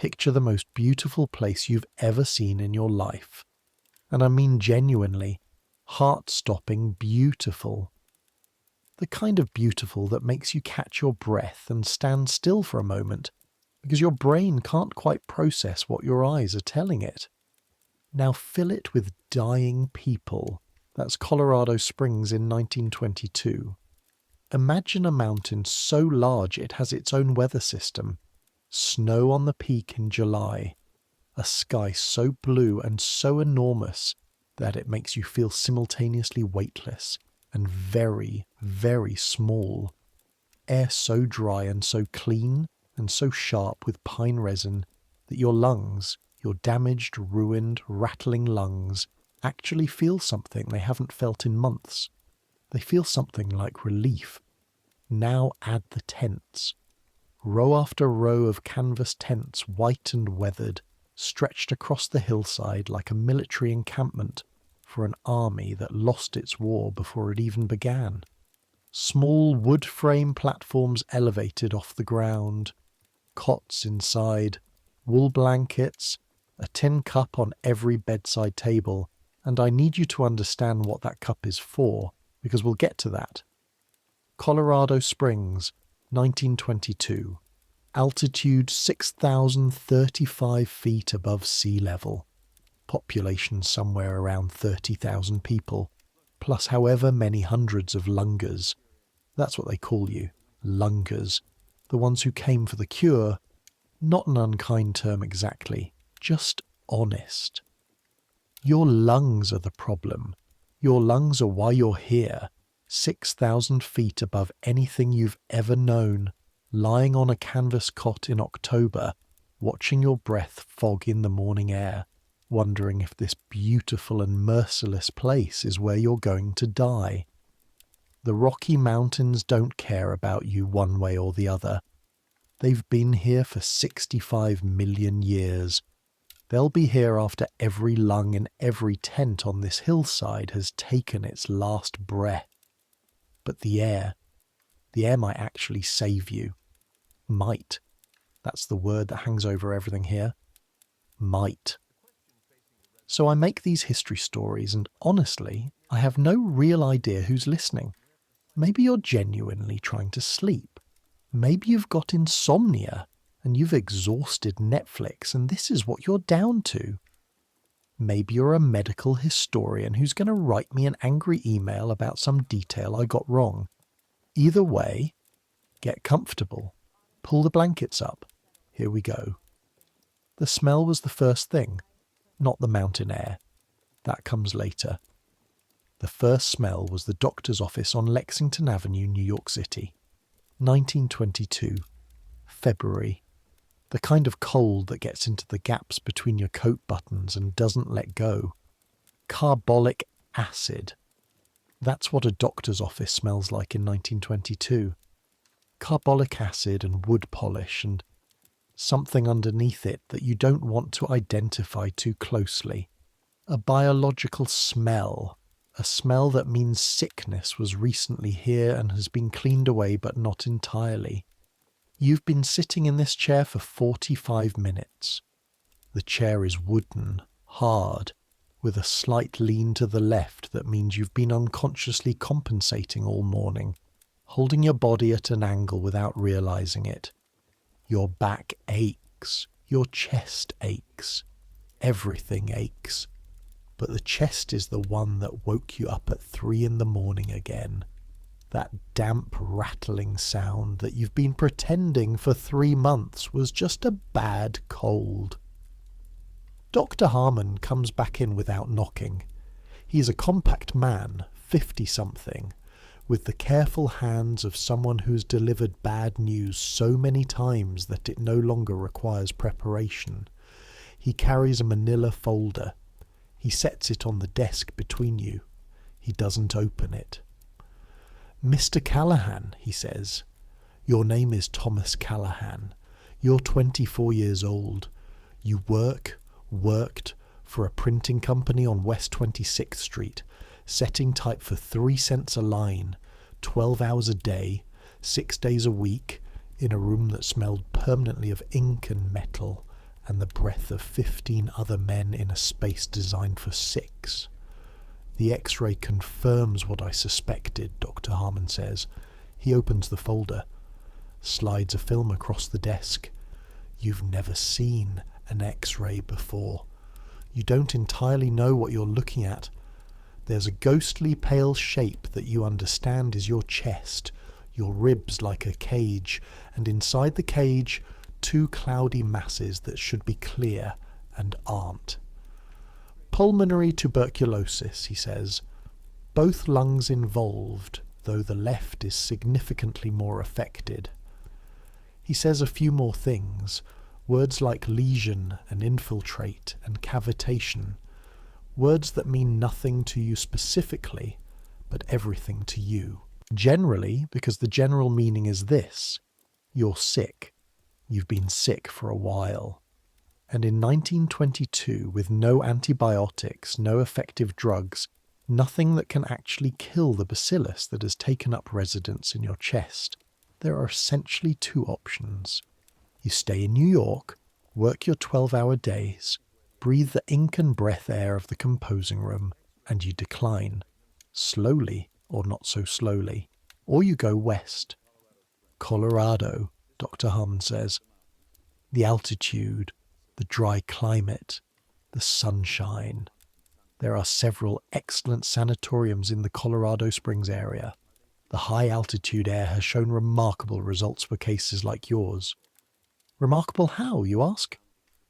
Picture the most beautiful place you've ever seen in your life. And I mean genuinely, heart-stopping beautiful. The kind of beautiful that makes you catch your breath and stand still for a moment, because your brain can't quite process what your eyes are telling it. Now fill it with dying people. That's Colorado Springs in 1922. Imagine a mountain so large it has its own weather system. Snow on the peak in July. A sky so blue and so enormous that it makes you feel simultaneously weightless and very, very small. Air so dry and so clean and so sharp with pine resin that your lungs, your damaged, ruined, rattling lungs, actually feel something they haven't felt in months. They feel something like relief. Now add the tents. Row after row of canvas tents, white and weathered, stretched across the hillside like a military encampment for an army that lost its war before it even began. Small wood frame platforms elevated off the ground, cots inside, wool blankets, a tin cup on every bedside table, and I need you to understand what that cup is for, because we'll get to that. Colorado Springs, 1922. Altitude 6,035 feet above sea level. Population somewhere around 30,000 people, plus however many hundreds of lungers. That's what they call you, lungers. The ones who came for the cure. Not an unkind term exactly, just honest. Your lungs are the problem. Your lungs are why you're here, 6,000 feet above anything you've ever known, lying on a canvas cot in October, watching your breath fog in the morning air, wondering if this beautiful and merciless place is where you're going to die. The Rocky Mountains don't care about you one way or the other. They've been here for 65 million years. They'll be here after every lung in every tent on this hillside has taken its last breath. But the air might actually save you. Might. That's the word that hangs over everything here. Might. So I make these history stories, and honestly, I have no real idea who's listening. Maybe you're genuinely trying to sleep. Maybe you've got insomnia, and you've exhausted Netflix, and this is what you're down to. Maybe you're a medical historian who's going to write me an angry email about some detail I got wrong. Either way, get comfortable. Pull the blankets up. Here we go. The smell was the first thing, not the mountain air. That comes later. The first smell was the doctor's office on Lexington Avenue, New York City. 1922. February. The kind of cold that gets into the gaps between your coat buttons and doesn't let go. Carbolic acid. That's what a doctor's office smells like in 1922. Carbolic acid and wood polish and something underneath it that you don't want to identify too closely. A biological smell. A smell that means sickness was recently here and has been cleaned away but not entirely. You've been sitting in this chair for 45 minutes. The chair is wooden, hard, with a slight lean to the left that means you've been unconsciously compensating all morning, holding your body at an angle without realizing it. Your back aches, your chest aches, everything aches. But the chest is the one that woke you up at 3 a.m. again. That damp, rattling sound that you've been pretending for 3 months was just a bad cold. Dr. Harmon comes back in without knocking. He's a compact man, 50-something, with the careful hands of someone who's delivered bad news so many times that it no longer requires preparation. He carries a manila folder. He sets it on the desk between you. He doesn't open it. "Mr. Callahan," he says. "Your name is Thomas Callahan. You're 24 years old. You worked for a printing company on West 26th Street, setting type for 3 cents a line, 12 hours a day, 6 days a week, in a room that smelled permanently of ink and metal, and the breath of 15 other men in a space designed for 6. The X-ray confirms what I suspected, Dr. Harmon says. He opens the folder, slides a film across the desk. You've never seen an X-ray before. You don't entirely know what you're looking at. There's a ghostly pale shape that you understand is your chest, your ribs like a cage, and inside the cage, 2 cloudy masses that should be clear and aren't. Pulmonary tuberculosis, he says. Both lungs involved, though the left is significantly more affected. He says a few more things, words like lesion and infiltrate and cavitation, words that mean nothing to you specifically, but everything to you. Generally, because the general meaning is this: you're sick. You've been sick for a while. And in 1922, with no antibiotics, no effective drugs, nothing that can actually kill the bacillus that has taken up residence in your chest, there are essentially 2 options. You stay in New York, work your 12-hour days, breathe the ink and breath air of the composing room, and you decline, slowly or not so slowly. Or you go west. Colorado, Dr. Harmon says. The altitude, the dry climate, the sunshine. There are several excellent sanatoriums in the Colorado Springs area. The high-altitude air has shown remarkable results for cases like yours. Remarkable how, you ask?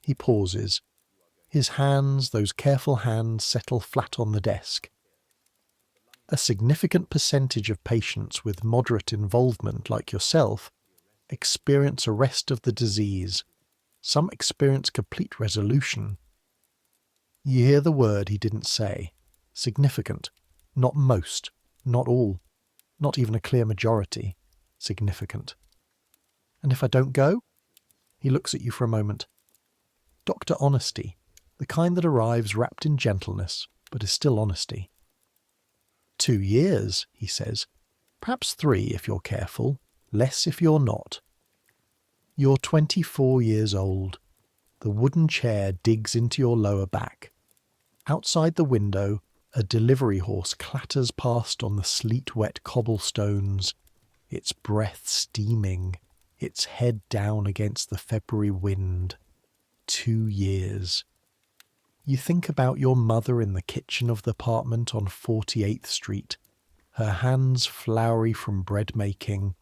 He pauses. His hands, those careful hands, settle flat on the desk. A significant percentage of patients with moderate involvement, like yourself, experience arrest of the disease. Some experience complete resolution. You hear the word he didn't say. Significant. Not most. Not all. Not even a clear majority. Significant. And if I don't go? He looks at you for a moment. Dr. Honesty. The kind that arrives wrapped in gentleness, but is still honesty. 2 years, he says. Perhaps 3 if you're careful. Less if you're not. You're 24 years old. The wooden chair digs into your lower back. Outside the window, a delivery horse clatters past on the sleet-wet cobblestones, its breath steaming, its head down against the February wind. 2 years. You think about your mother in the kitchen of the apartment on 48th Street, her hands floury from bread making,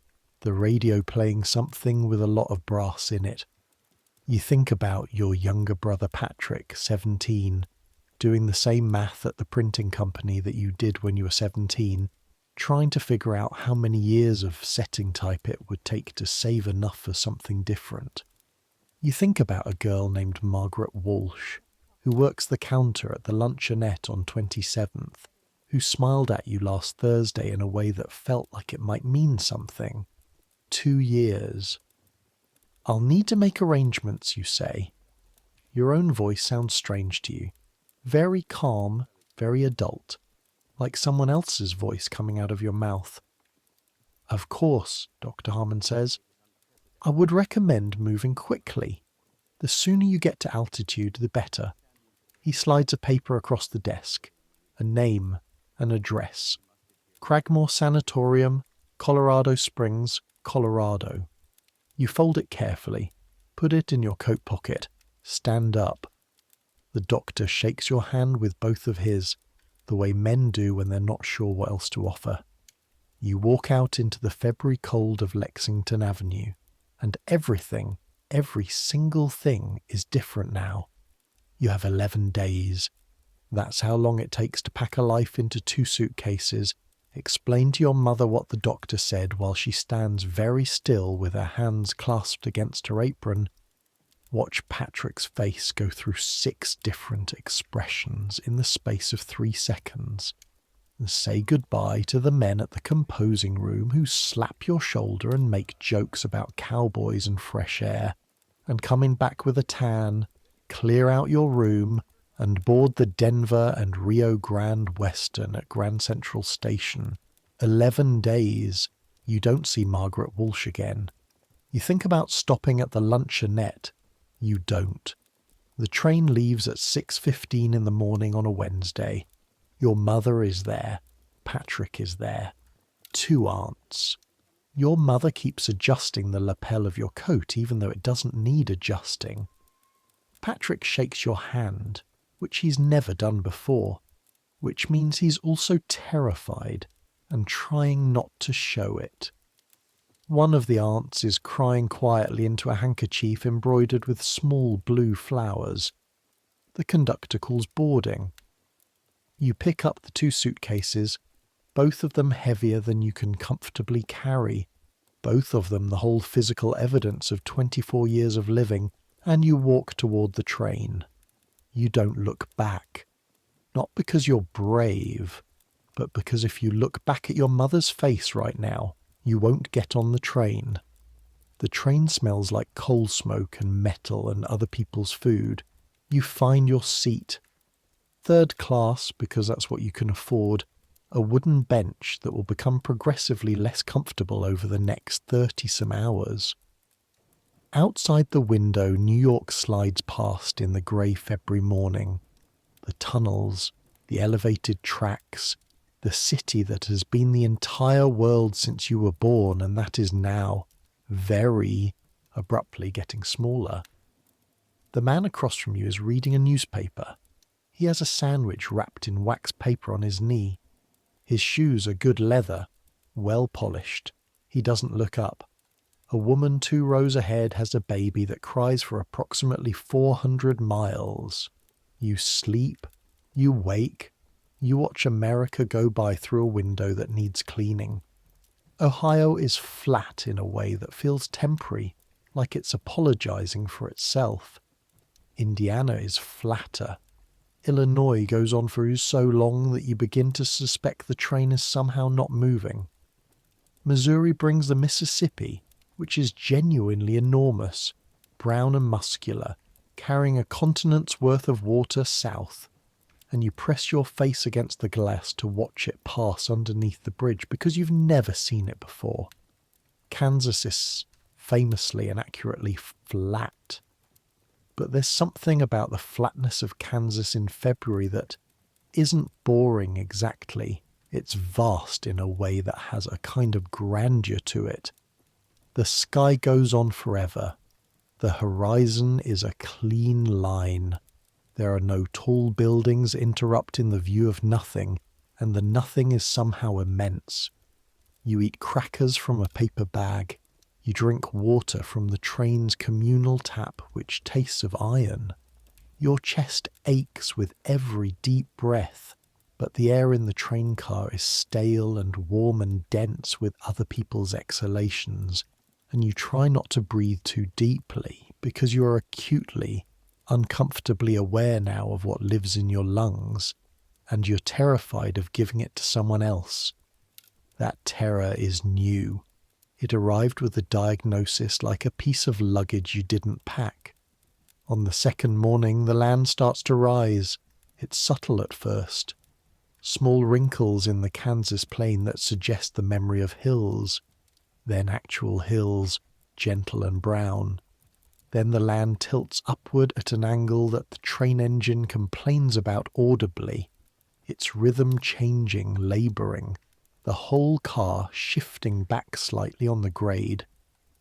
the radio playing something with a lot of brass in it. You think about your younger brother Patrick, 17, doing the same math at the printing company that you did when you were 17, trying to figure out how many years of setting type it would take to save enough for something different. You think about a girl named Margaret Walsh, who works the counter at the luncheonette on 27th, who smiled at you last Thursday in a way that felt like it might mean something. 2 years. I'll need to make arrangements, you say. Your own voice sounds strange to you. Very calm, very adult, like someone else's voice coming out of your mouth. Of course, Dr. Harmon says. I would recommend moving quickly. The sooner you get to altitude, the better. He slides a paper across the desk. A name, an address. Cragmore Sanatorium, Colorado Springs, Colorado. You fold it carefully, put it in your coat pocket, stand up. The doctor shakes your hand with both of his, the way men do when they're not sure what else to offer. You walk out into the February cold of Lexington Avenue, and everything, every single thing is different now. You have 11 days. That's how long it takes to pack a life into 2 suitcases. Explain to your mother what the doctor said while she stands very still with her hands clasped against her apron. Watch Patrick's face go through 6 different expressions in the space of 3 seconds. And say goodbye to the men at the composing room who slap your shoulder and make jokes about cowboys and fresh air, and coming back with a tan, clear out your room, and board the Denver and Rio Grande Western at Grand Central Station. 11 days. You don't see Margaret Walsh again. You think about stopping at the luncheonette. You don't. The train leaves at 6:15 in the morning on a Wednesday. Your mother is there. Patrick is there. 2 aunts. Your mother keeps adjusting the lapel of your coat even though it doesn't need adjusting. Patrick shakes your hand, which he's never done before, which means he's also terrified and trying not to show it. One of the aunts is crying quietly into a handkerchief embroidered with small blue flowers. The conductor calls boarding. You pick up the 2 suitcases, both of them heavier than you can comfortably carry, both of them the whole physical evidence of 24 years of living, and you walk toward the train. You don't look back. Not because you're brave, but because if you look back at your mother's face right now, you won't get on the train. The train smells like coal smoke and metal and other people's food. You find your seat. 3rd class, because that's what you can afford, a wooden bench that will become progressively less comfortable over the next 30-some hours. Outside the window, New York slides past in the grey February morning. The tunnels, the elevated tracks, the city that has been the entire world since you were born and that is now, very abruptly getting smaller. The man across from you is reading a newspaper. He has a sandwich wrapped in wax paper on his knee. His shoes are good leather, well polished. He doesn't look up. A woman 2 rows ahead has a baby that cries for approximately 400 miles. You sleep, you wake, you watch America go by through a window that needs cleaning. Ohio is flat in a way that feels temporary, like it's apologizing for itself. Indiana is flatter. Illinois goes on for so long that you begin to suspect the train is somehow not moving. Missouri brings the Mississippi, which is genuinely enormous, brown and muscular, carrying a continent's worth of water south, and you press your face against the glass to watch it pass underneath the bridge because you've never seen it before. Kansas is famously and accurately flat. But there's something about the flatness of Kansas in February that isn't boring exactly. It's vast in a way that has a kind of grandeur to it. The sky goes on forever. The horizon is a clean line. There are no tall buildings interrupting the view of nothing, and the nothing is somehow immense. You eat crackers from a paper bag. You drink water from the train's communal tap, which tastes of iron. Your chest aches with every deep breath, but the air in the train car is stale and warm and dense with other people's exhalations, and you try not to breathe too deeply because you are acutely, uncomfortably aware now of what lives in your lungs, and you're terrified of giving it to someone else. That terror is new. It arrived with the diagnosis like a piece of luggage you didn't pack. On the 2nd morning, the land starts to rise. It's subtle at first. Small wrinkles in the Kansas plain that suggest the memory of hills. Then actual hills, gentle and brown. Then the land tilts upward at an angle that the train engine complains about audibly, its rhythm changing, labouring, the whole car shifting back slightly on the grade.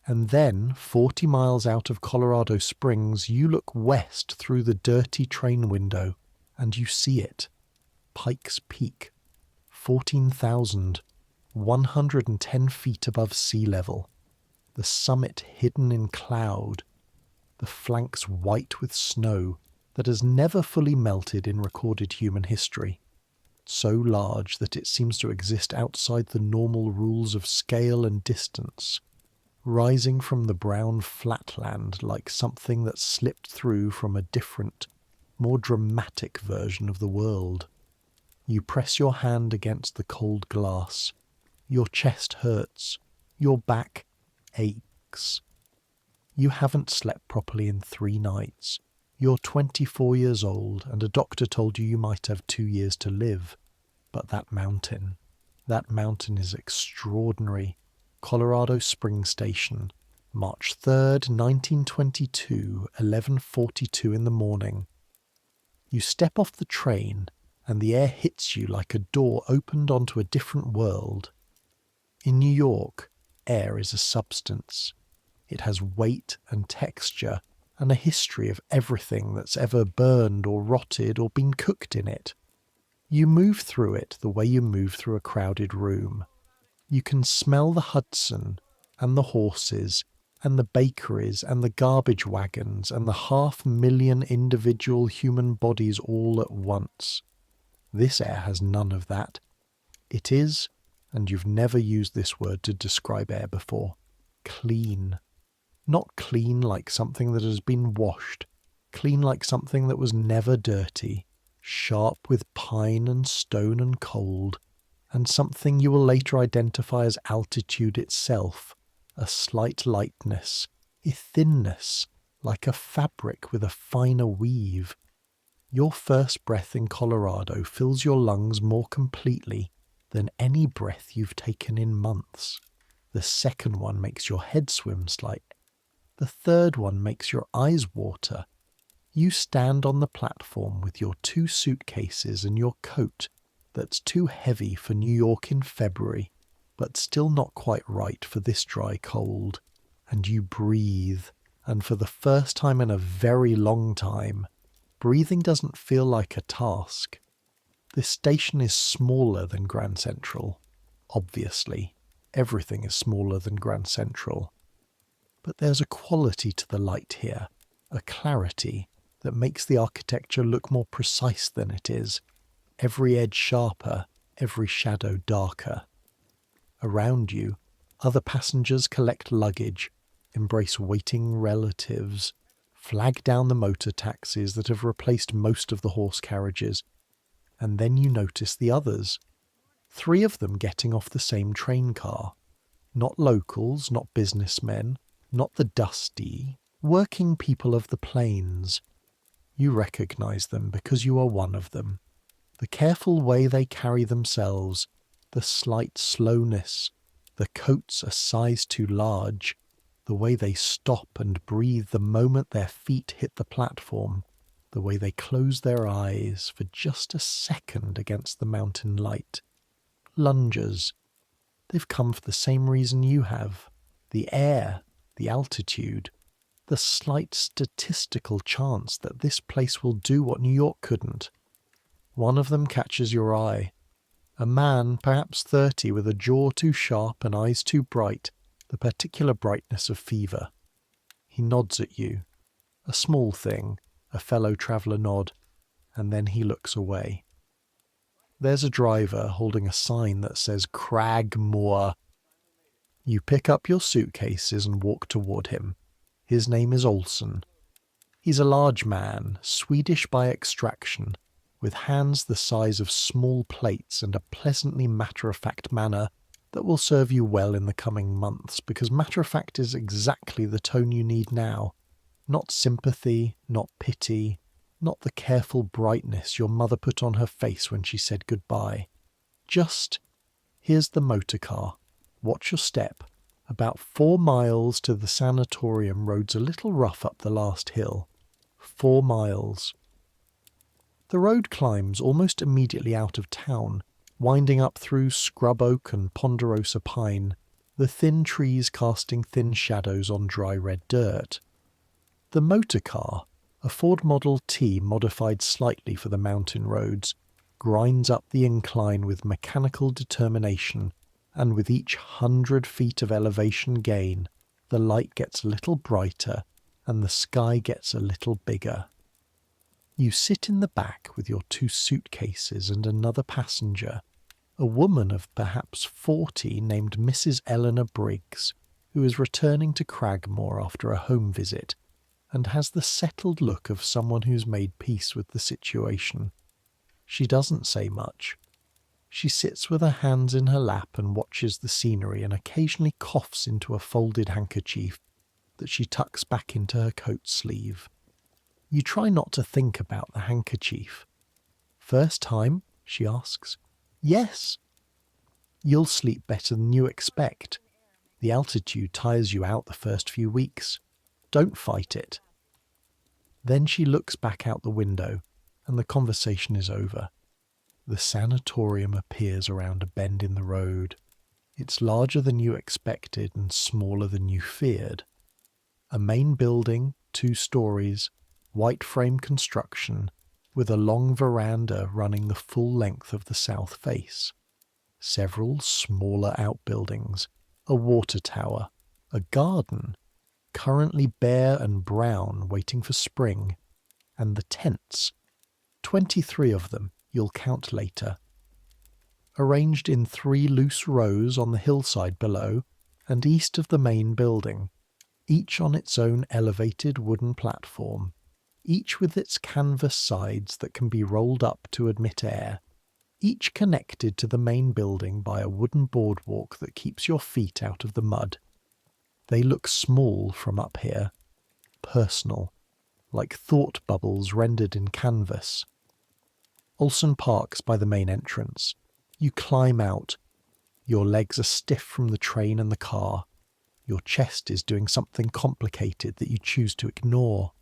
And then, 40 miles out of Colorado Springs, you look west through the dirty train window, and you see it. Pikes Peak, 14,110 feet above sea level, the summit hidden in cloud, the flanks white with snow that has never fully melted in recorded human history, so large that it seems to exist outside the normal rules of scale and distance, rising from the brown flatland like something that slipped through from a different, more dramatic version of the world. You press your hand against the cold glass. Your chest hurts. Your back aches. You haven't slept properly in 3 nights. You're 24 years old, and a doctor told you might have 2 years to live. But that mountain is extraordinary. Colorado Springs Station, March 3rd, 1922, 11:42 in the morning. You step off the train and the air hits you like a door opened onto a different world. In New York, air is a substance. It has weight and texture and a history of everything that's ever burned or rotted or been cooked in it. You move through it the way you move through a crowded room. You can smell the Hudson and the horses and the bakeries and the garbage wagons and the 500,000 individual human bodies all at once. This air has none of that. It is, and you've never used this word to describe air before, clean. Not clean like something that has been washed, clean like something that was never dirty, sharp with pine and stone and cold, and something you will later identify as altitude itself, a slight lightness, a thinness, like a fabric with a finer weave. Your first breath in Colorado fills your lungs more completely than any breath you've taken in months. The second one makes your head swim slightly. The third one makes your eyes water. You stand on the platform with your 2 suitcases and your coat that's too heavy for New York in February, but still not quite right for this dry cold. And you breathe, and for the first time in a very long time, breathing doesn't feel like a task. This station is smaller than Grand Central. Obviously, everything is smaller than Grand Central. But there's a quality to the light here, a clarity that makes the architecture look more precise than it is, every edge sharper, every shadow darker. Around you, other passengers collect luggage, embrace waiting relatives, flag down the motor taxis that have replaced most of the horse carriages, and then you notice the others. 3 of them getting off the same train car. Not locals, not businessmen, not the dusty, working people of the plains. You recognize them because you are one of them. The careful way they carry themselves, the slight slowness, the coats a size too large, the way they stop and breathe the moment their feet hit the platform, the way they close their eyes for just a second against the mountain light. Lungers. They've come for the same reason you have. The air, the altitude, the slight statistical chance that this place will do what New York couldn't. One of them catches your eye. A man, perhaps 30, with a jaw too sharp and eyes too bright, the particular brightness of fever. He nods at you. A small thing, a fellow traveller nod, and then he looks away. There's a driver holding a sign that says Cragmore. You pick up your suitcases and walk toward him. His name is Olsen. He's a large man, Swedish by extraction, with hands the size of small plates and a pleasantly matter-of-fact manner that will serve you well in the coming months, because matter-of-fact is exactly the tone you need now. Not sympathy, not pity, not the careful brightness your mother put on her face when she said goodbye. Just, here's the motor car. Watch your step. About 4 miles to the sanatorium, road's a little rough up the last hill. 4 miles. The road climbs almost immediately out of town, winding up through scrub oak and ponderosa pine, the thin trees casting thin shadows on dry red dirt. The motor car, a Ford Model T modified slightly for the mountain roads, grinds up the incline with mechanical determination, and with each 100 feet of elevation gain, the light gets a little brighter and the sky gets a little bigger. You sit in the back with your 2 suitcases and another passenger, a woman of perhaps 40 named Mrs. Eleanor Briggs, who is returning to Cragmore after a home visit, and has the settled look of someone who's made peace with the situation. She doesn't say much. She sits with her hands in her lap and watches the scenery and occasionally coughs into a folded handkerchief that she tucks back into her coat sleeve. You try not to think about the handkerchief. "First time?" she asks. "Yes." "You'll sleep better than you expect." The altitude tires you out the first few weeks. Don't fight it. Then she looks back out the window, and the conversation is over. The sanatorium appears around a bend in the road. It's larger than you expected and smaller than you feared. A main building, 2 stories, white frame construction, with a long veranda running the full length of the south face. Several smaller outbuildings, a water tower, a garden, currently bare and brown waiting for spring, and the tents. 23 of them, you'll count later. Arranged in 3 loose rows on the hillside below and east of the main building, each on its own elevated wooden platform, each with its canvas sides that can be rolled up to admit air, each connected to the main building by a wooden boardwalk that keeps your feet out of the mud. They look small from up here, personal, like thought bubbles rendered in canvas. Olsen parks by the main entrance. You climb out. Your legs are stiff from the train and the car. Your chest is doing something complicated that you choose to ignore.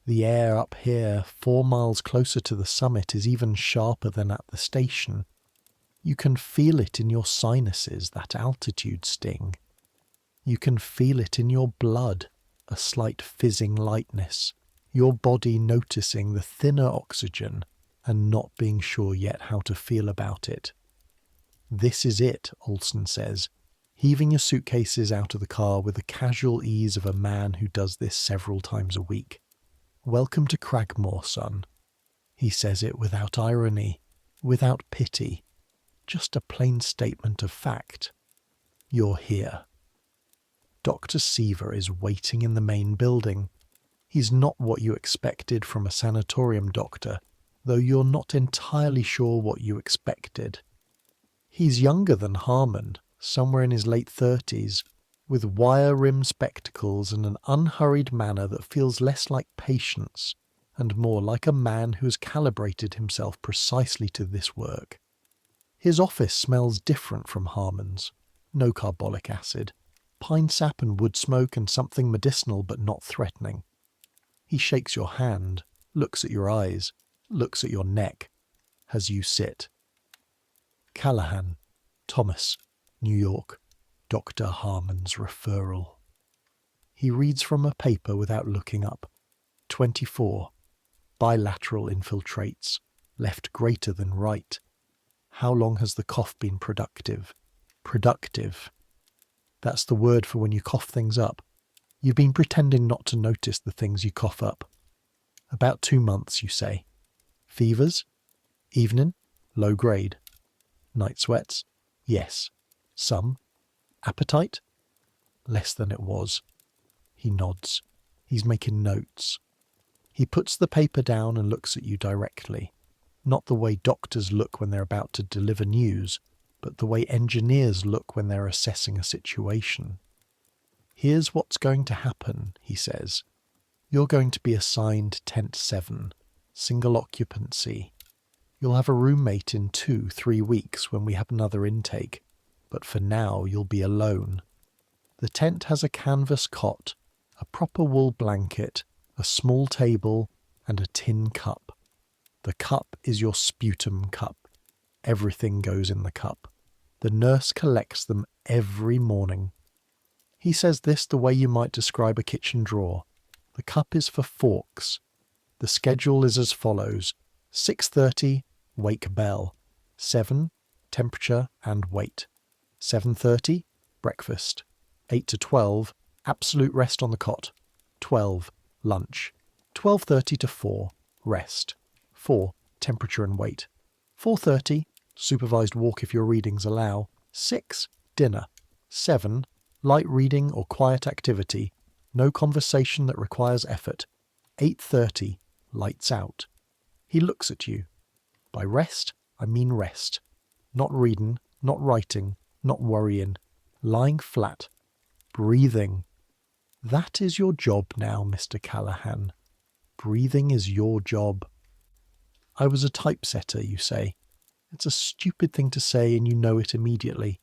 The air up here, 4 miles closer to the summit, is even sharper than at the station. You can feel it in your sinuses, that altitude sting. You can feel it in your blood, a slight fizzing lightness, your body noticing the thinner oxygen and not being sure yet how to feel about it. This is it, Olsen says, heaving your suitcases out of the car with the casual ease of a man who does this several times a week. Welcome to Cragmore, son. He says it without irony, without pity, just a plain statement of fact. You're here. Dr. Seaver is waiting in the main building. He's not what you expected from a sanatorium doctor, though you're not entirely sure what you expected. He's younger than Harmon, somewhere in his late 30s, with wire-rimmed spectacles and an unhurried manner that feels less like patience and more like a man who has calibrated himself precisely to this work. His office smells different from Harmon's. No carbolic acid, pine sap and wood smoke and something medicinal but not threatening. He shakes your hand, looks at your eyes, looks at your neck, as you sit. Callahan, Thomas, New York, Dr. Harmon's referral. He reads from a paper without looking up. 24. Bilateral infiltrates, left greater than right. How long has the cough been productive? Productive. That's the word for when you cough things up. You've been pretending not to notice the things you cough up. About 2 months, you say. Fevers? Evening? Low grade. Night sweats? Yes. Some. Appetite? Less than it was. He nods. He's making notes. He puts the paper down and looks at you directly. Not the way doctors look when they're about to deliver news, but the way engineers look when they're assessing a situation. Here's what's going to happen, he says. You're going to be assigned Tent 7, single occupancy. You'll have a roommate in 2-3 weeks when we have another intake, but for now you'll be alone. The tent has a canvas cot, a proper wool blanket, a small table, and a tin cup. The cup is your sputum cup. Everything goes in the cup. The nurse collects them every morning. He says this the way you might describe a kitchen drawer. The cup is for forks. The schedule is as follows. 6:30, wake bell. 7, temperature and weight. 7:30, breakfast. 8 to 12, absolute rest on the cot. 12, lunch. 12:30 to 4, rest. 4, temperature and weight. 4:30, supervised walk if your readings allow. 6, dinner. 7, light reading or quiet activity. No conversation that requires effort. 8:30, lights out. He looks at you. By rest, I mean rest. Not reading, not writing, not worrying. Lying flat. Breathing. That is your job now, Mr. Callahan. Breathing is your job. I was a typesetter, you say. It's a stupid thing to say and you know it immediately.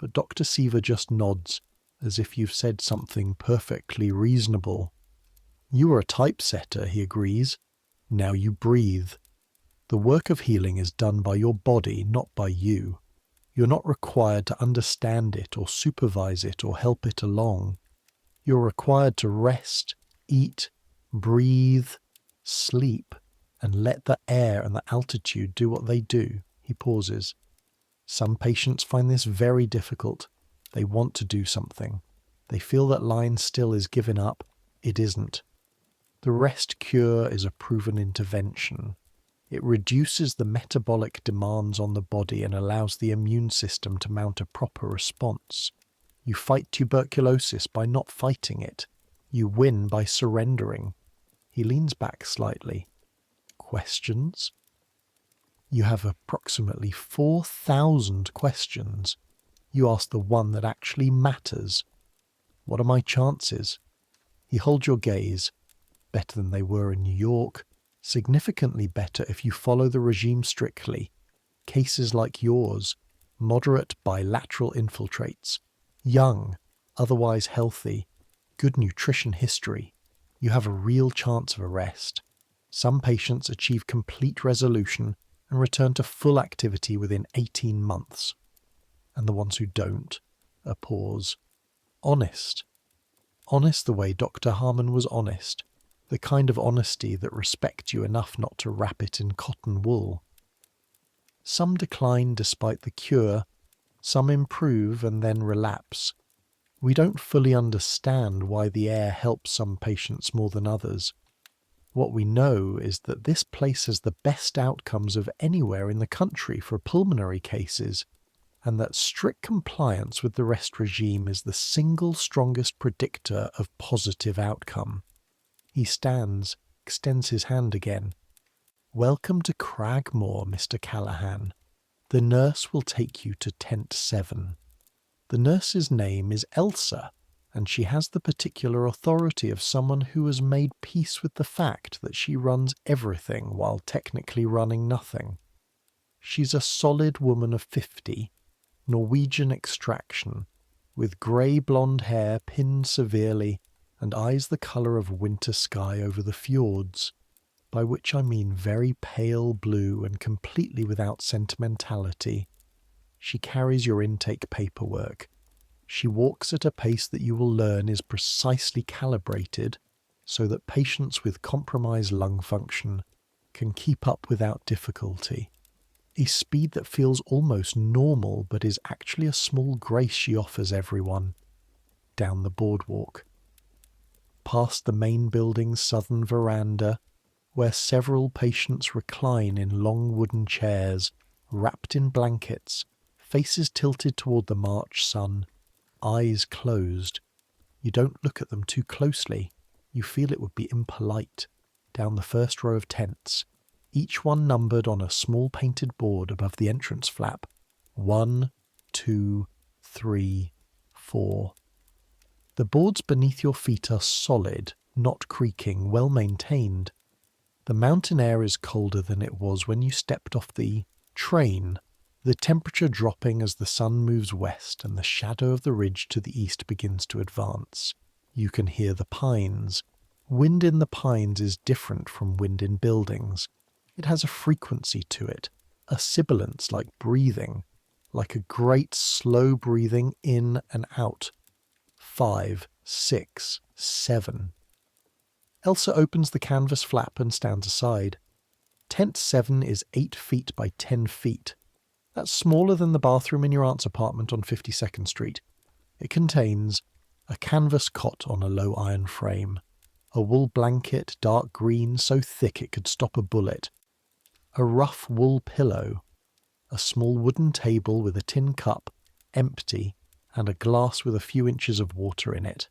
but Dr. Seaver just nods, as if you've said something perfectly reasonable. You are a typesetter, he agrees. Now you breathe. The work of healing is done by your body, not by you. You're not required to understand it or supervise it or help it along. You're required to rest, eat, breathe, sleep, and let the air and the altitude do what they do. He pauses. Some patients find this very difficult. They want to do something. They feel that lying still is giving up. It isn't. The rest cure is a proven intervention. It reduces the metabolic demands on the body and allows the immune system to mount a proper response. You fight tuberculosis by not fighting it. You win by surrendering. He leans back slightly. Questions? You have approximately 4,000 questions. You ask the one that actually matters. What are my chances? He holds your gaze. Better than they were in New York. Significantly better if you follow the regime strictly. Cases like yours, moderate bilateral infiltrates, young, otherwise healthy, good nutrition history. You have a real chance of arrest. Some patients achieve complete resolution and return to full activity within 18 months. And the ones who don't, a pause. Honest. Honest the way Dr. Harmon was honest. The kind of honesty that respects you enough not to wrap it in cotton wool. Some decline despite the cure, some improve and then relapse. We don't fully understand why the air helps some patients more than others. What we know is that this place has the best outcomes of anywhere in the country for pulmonary cases, and that strict compliance with the rest regime is the single strongest predictor of positive outcome. He stands, extends his hand again. Welcome to Cragmore, Mr. Callahan. The nurse will take you to tent 7. The nurse's name is Elsa, and she has the particular authority of someone who has made peace with the fact that she runs everything while technically running nothing. She's a solid woman of 50, Norwegian extraction, with grey blonde hair pinned severely and eyes the colour of winter sky over the fjords, by which I mean very pale blue and completely without sentimentality. She carries your intake paperwork. She walks at a pace that you will learn is precisely calibrated so that patients with compromised lung function can keep up without difficulty. A speed that feels almost normal but is actually a small grace she offers everyone. Down the boardwalk. Past the main building's southern veranda, where several patients recline in long wooden chairs, wrapped in blankets, faces tilted toward the March sun, eyes closed. You don't look at them too closely. You feel it would be impolite. Down the first row of tents, each one numbered on a small painted board above the entrance flap. 1, 2, 3, 4. The boards beneath your feet are solid, not creaking, well maintained. The mountain air is colder than it was when you stepped off the train, the temperature dropping as the sun moves west and the shadow of the ridge to the east begins to advance. You can hear the pines. Wind in the pines is different from wind in buildings. It has a frequency to it, a sibilance like breathing, like a great slow breathing in and out. 5, 6, 7. Elsa opens the canvas flap and stands aside. Tent 7 is 8 feet by 10 feet. That's smaller than the bathroom in your aunt's apartment on 52nd Street. It contains a canvas cot on a low iron frame, a wool blanket, dark green, so thick it could stop a bullet, a rough wool pillow, a small wooden table with a tin cup, empty, and a glass with a few inches of water in it,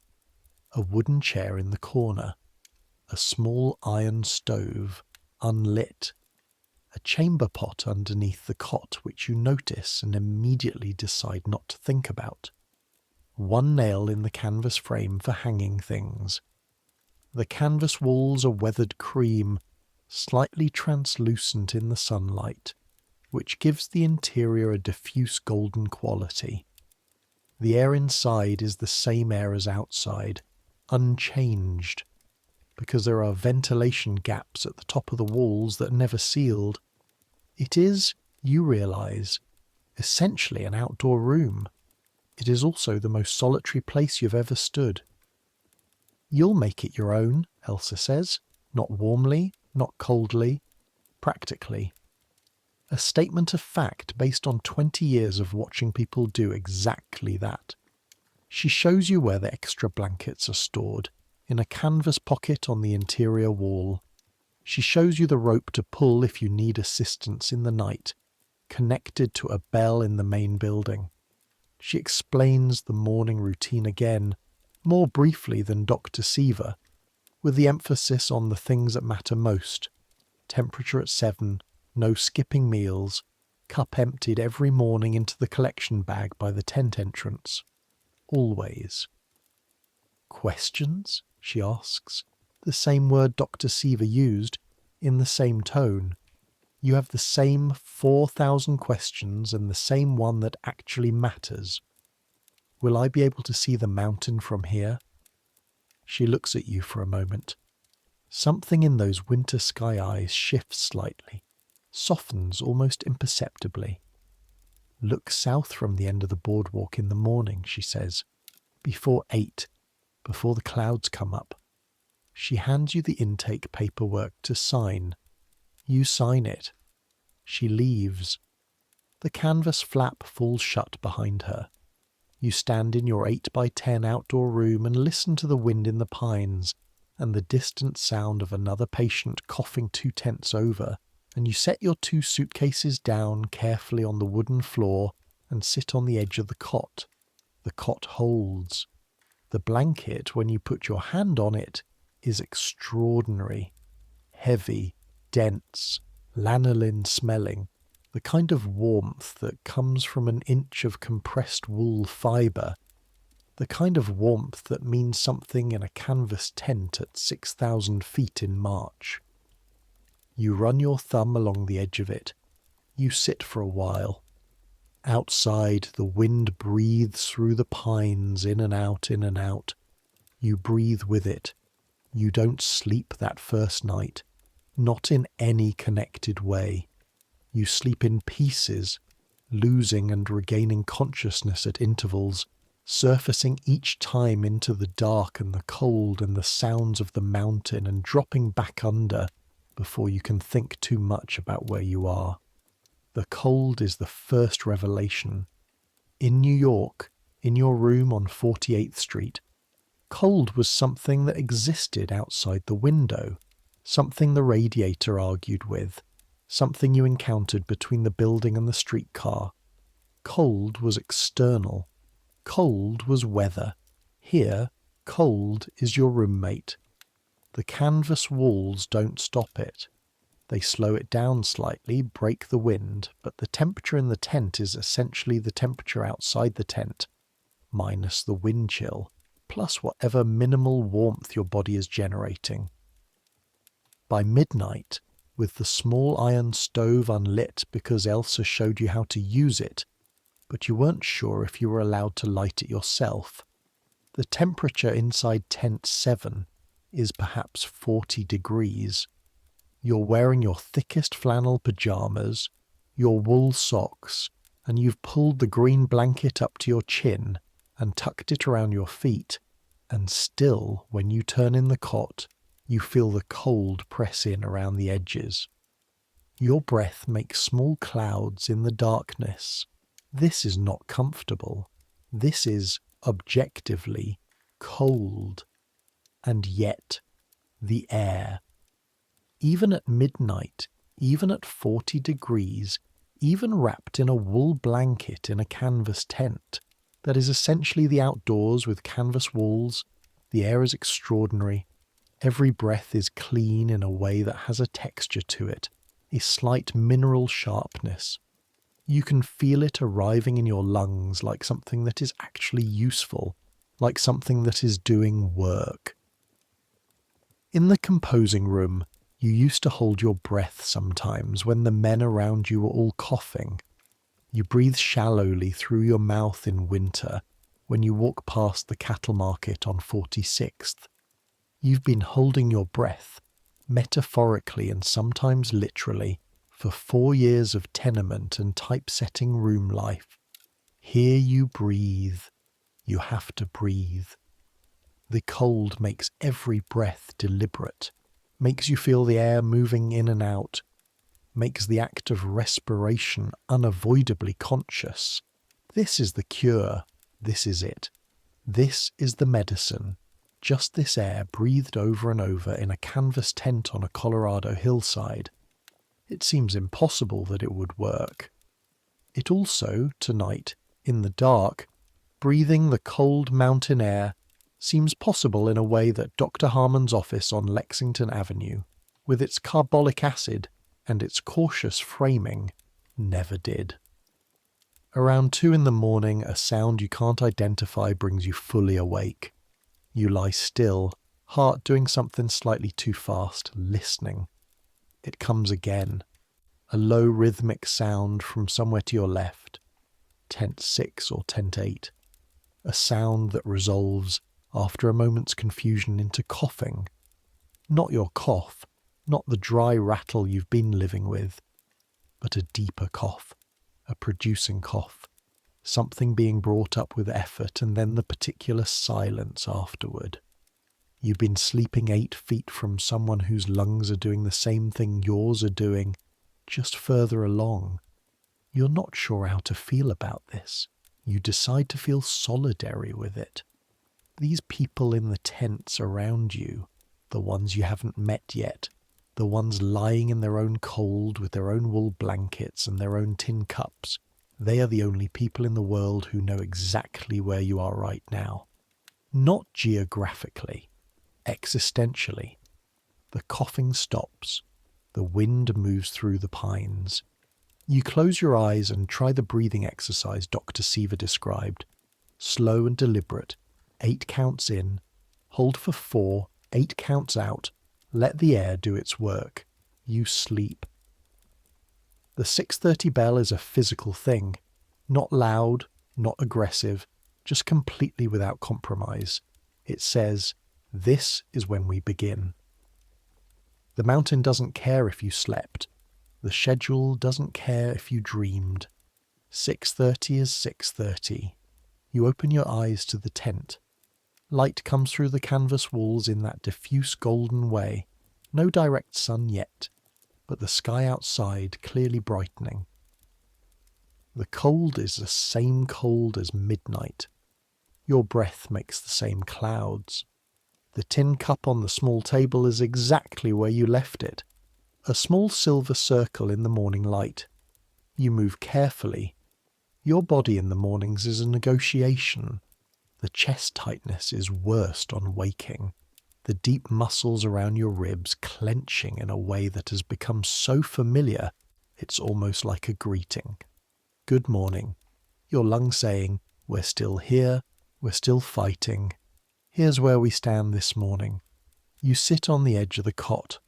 a wooden chair in the corner, a small iron stove, unlit, a chamber pot underneath the cot which you notice and immediately decide not to think about, one nail in the canvas frame for hanging things. The canvas walls are weathered cream, slightly translucent in the sunlight, which gives the interior a diffuse golden quality. The air inside is the same air as outside, unchanged, because there are ventilation gaps at the top of the walls that are never sealed. It is, you realise, essentially an outdoor room. It is also the most solitary place you've ever stood. You'll make it your own, Elsa says, not warmly, not coldly, practically. A statement of fact based on 20 years of watching people do exactly that. She shows you where the extra blankets are stored, in a canvas pocket on the interior wall. She shows you the rope to pull if you need assistance in the night, connected to a bell in the main building. She explains the morning routine again, more briefly than Dr. Seaver, with the emphasis on the things that matter most. Temperature at 7, no skipping meals, cup emptied every morning into the collection bag by the tent entrance. Always. Questions? She asks, the same word Dr. Seaver used, in the same tone. You have the same 4,000 questions and the same one that actually matters. Will I be able to see the mountain from here? She looks at you for a moment. Something in those winter sky eyes shifts slightly, softens almost imperceptibly. Look south from the end of the boardwalk in the morning, she says, before 8, before the clouds come up. She hands you the intake paperwork to sign. You sign it. She leaves. The canvas flap falls shut behind her. You stand in your 8x10 outdoor room and listen to the wind in the pines and the distant sound of another patient coughing 2 tents over, and you set your 2 suitcases down carefully on the wooden floor and sit on the edge of the cot. The cot holds. The blanket, when you put your hand on it, is extraordinary. Heavy, dense, lanolin smelling, the kind of warmth that comes from an inch of compressed wool fibre, the kind of warmth that means something in a canvas tent at 6,000 feet in March. You run your thumb along the edge of it. You sit for a while. Outside, the wind breathes through the pines, in and out, in and out. You breathe with it. You don't sleep that first night, not in any connected way. You sleep in pieces, losing and regaining consciousness at intervals, surfacing each time into the dark and the cold and the sounds of the mountain and dropping back under before you can think too much about where you are. The cold is the first revelation. In New York, in your room on 48th Street, cold was something that existed outside the window, something the radiator argued with, something you encountered between the building and the streetcar. Cold was external. Cold was weather. Here, cold is your roommate. The canvas walls don't stop it. They slow it down slightly, break the wind, but the temperature in the tent is essentially the temperature outside the tent, minus the wind chill, plus whatever minimal warmth your body is generating. By midnight, with the small iron stove unlit because Elsa showed you how to use it, but you weren't sure if you were allowed to light it yourself, the temperature inside tent 7 is perhaps 40 degrees. You're wearing your thickest flannel pyjamas, your wool socks, and you've pulled the green blanket up to your chin and tucked it around your feet, and still, when you turn in the cot, you feel the cold press in around the edges. Your breath makes small clouds in the darkness. This is not comfortable. This is, objectively, cold. And yet, the air. Even at midnight, even at 40 degrees, even wrapped in a wool blanket in a canvas tent, that is essentially the outdoors with canvas walls, the air is extraordinary. Every breath is clean in a way that has a texture to it, a slight mineral sharpness. You can feel it arriving in your lungs like something that is actually useful, like something that is doing work. In the composing room, you used to hold your breath sometimes when the men around you were all coughing. You breathe shallowly through your mouth in winter, when you walk past the cattle market on 46th. You've been holding your breath, metaphorically and sometimes literally, for 4 years of tenement and typesetting room life. Here you breathe. You have to breathe. The cold makes every breath deliberate, makes you feel the air moving in and out, makes the act of respiration unavoidably conscious. This is the cure. This is it. This is the medicine. Just this air breathed over and over in a canvas tent on a Colorado hillside. It seems impossible that it would work. It also, tonight, in the dark, breathing the cold mountain air seems possible in a way that Dr. Harmon's office on Lexington Avenue, with its carbolic acid and its cautious framing, never did. Around 2 in the morning, a sound you can't identify brings you fully awake. You lie still, heart doing something slightly too fast, listening. It comes again, a low rhythmic sound from somewhere to your left, tent 6 or tent 8, a sound that resolves after a moment's confusion into coughing. Not your cough, not the dry rattle you've been living with, but a deeper cough, a producing cough, something being brought up with effort and then the particular silence afterward. You've been sleeping 8 feet from someone whose lungs are doing the same thing yours are doing, just further along. You're not sure how to feel about this. You decide to feel solidary with it. These people in the tents around you, the ones you haven't met yet, the ones lying in their own cold with their own wool blankets and their own tin cups, they are the only people in the world who know exactly where you are right now. Not geographically, existentially. The coughing stops. The wind moves through the pines. You close your eyes and try the breathing exercise Dr. Seaver described. Slow and deliberate. 8 counts in. Hold for 4. 8 counts out. Let the air do its work. You sleep. The 6:30 bell is a physical thing. Not loud, not aggressive, just completely without compromise. It says, "This is when we begin." The mountain doesn't care if you slept. The schedule doesn't care if you dreamed. 6:30 is 6:30. You open your eyes to the tent. Light comes through the canvas walls in that diffuse golden way. No direct sun yet, but the sky outside clearly brightening. The cold is the same cold as midnight. Your breath makes the same clouds. The tin cup on the small table is exactly where you left it. A small silver circle in the morning light. You move carefully. Your body in the mornings is a negotiation. The chest tightness is worst on waking. The deep muscles around your ribs clenching in a way that has become so familiar it's almost like a greeting. Good morning. Your lungs saying, "We're still here, we're still fighting. Here's where we stand this morning." You sit on the edge of the cot.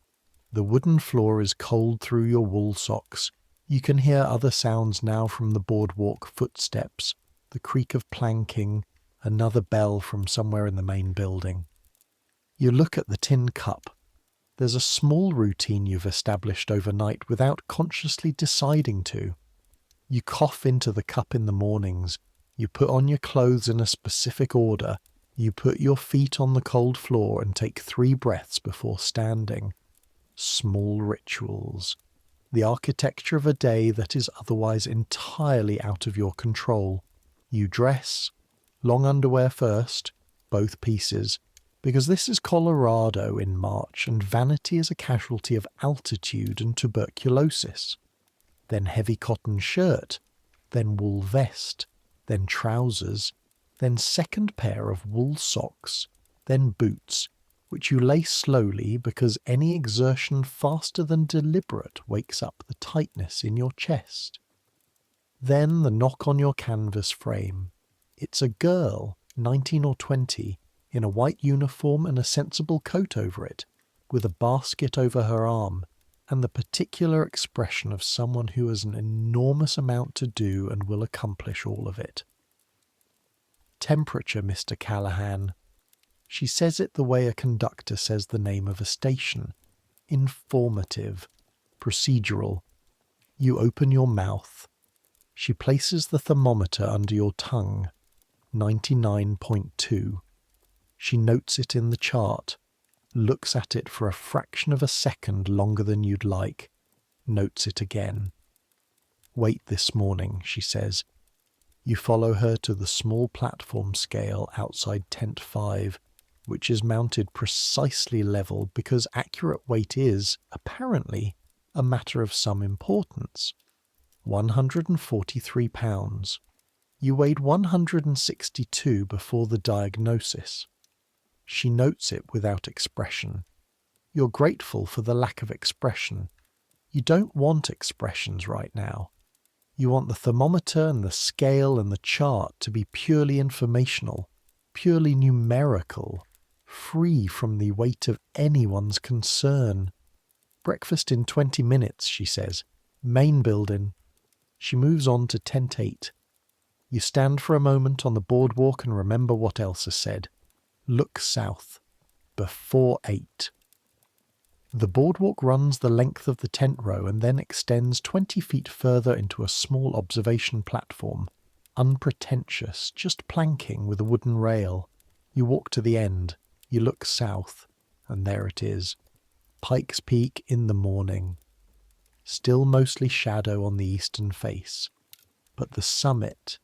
The wooden floor is cold through your wool socks. You can hear other sounds now from the boardwalk footsteps, the creak of planking, another bell from somewhere in the main building. You look at the tin cup. There's a small routine you've established overnight without consciously deciding to. You cough into the cup in the mornings. You put on your clothes in a specific order. You put your feet on the cold floor and take 3 breaths before standing. Small rituals. The architecture of a day that is otherwise entirely out of your control. You dress. Long underwear first, both pieces, because this is Colorado in March and vanity is a casualty of altitude and tuberculosis. Then heavy cotton shirt, then wool vest, then trousers, then second pair of wool socks, then boots, which you lace slowly because any exertion faster than deliberate wakes up the tightness in your chest. Then the knock on your canvas frame. It's a girl, 19 or 20, in a white uniform and a sensible coat over it, with a basket over her arm, and the particular expression of someone who has an enormous amount to do and will accomplish all of it. Temperature, Mr. Callahan. She says it the way a conductor says the name of a station. Informative. Procedural. You open your mouth. She places the thermometer under your tongue. 99.2. She notes it in the chart, looks at it for a fraction of a second longer than you'd like, notes it again. Wait this morning, she says. You follow her to the small platform scale outside Tent 5, which is mounted precisely level because accurate weight is, apparently, a matter of some importance. 143 pounds. You weighed 162 before the diagnosis. She notes it without expression. You're grateful for the lack of expression. You don't want expressions right now. You want the thermometer and the scale and the chart to be purely informational, purely numerical, free from the weight of anyone's concern. Breakfast in 20 minutes, she says. Main building. She moves on to Tent 8. You stand for a moment on the boardwalk and remember what Elsa said. Look south. Before 8. The boardwalk runs the length of the tent row and then extends 20 feet further into a small observation platform. Unpretentious, just planking with a wooden rail. You walk to the end. You look south. And there it is. Pikes Peak in the morning. Still mostly shadow on the eastern face. But the summit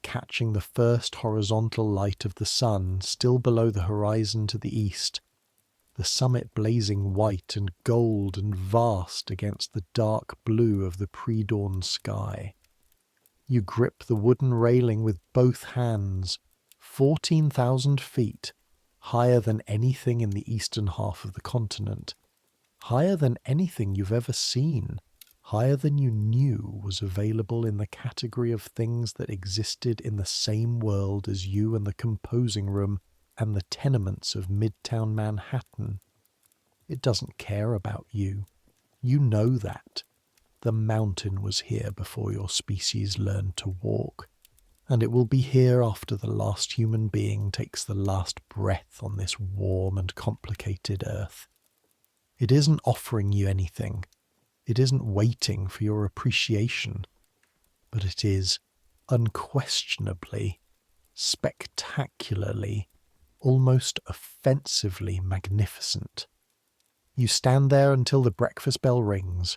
catching the first horizontal light of the sun still below the horizon to the east, the summit blazing white and gold and vast against the dark blue of the pre-dawn sky. You grip the wooden railing with both hands, 14,000 feet, higher than anything in the eastern half of the continent, higher than anything you've ever seen. Higher than you knew was available in the category of things that existed in the same world as you and the composing room and the tenements of Midtown Manhattan. It doesn't care about you. You know that. The mountain was here before your species learned to walk, and it will be here after the last human being takes the last breath on this warm and complicated earth. It isn't offering you anything. It isn't waiting for your appreciation, but it is unquestionably, spectacularly, almost offensively magnificent. You stand there until the breakfast bell rings.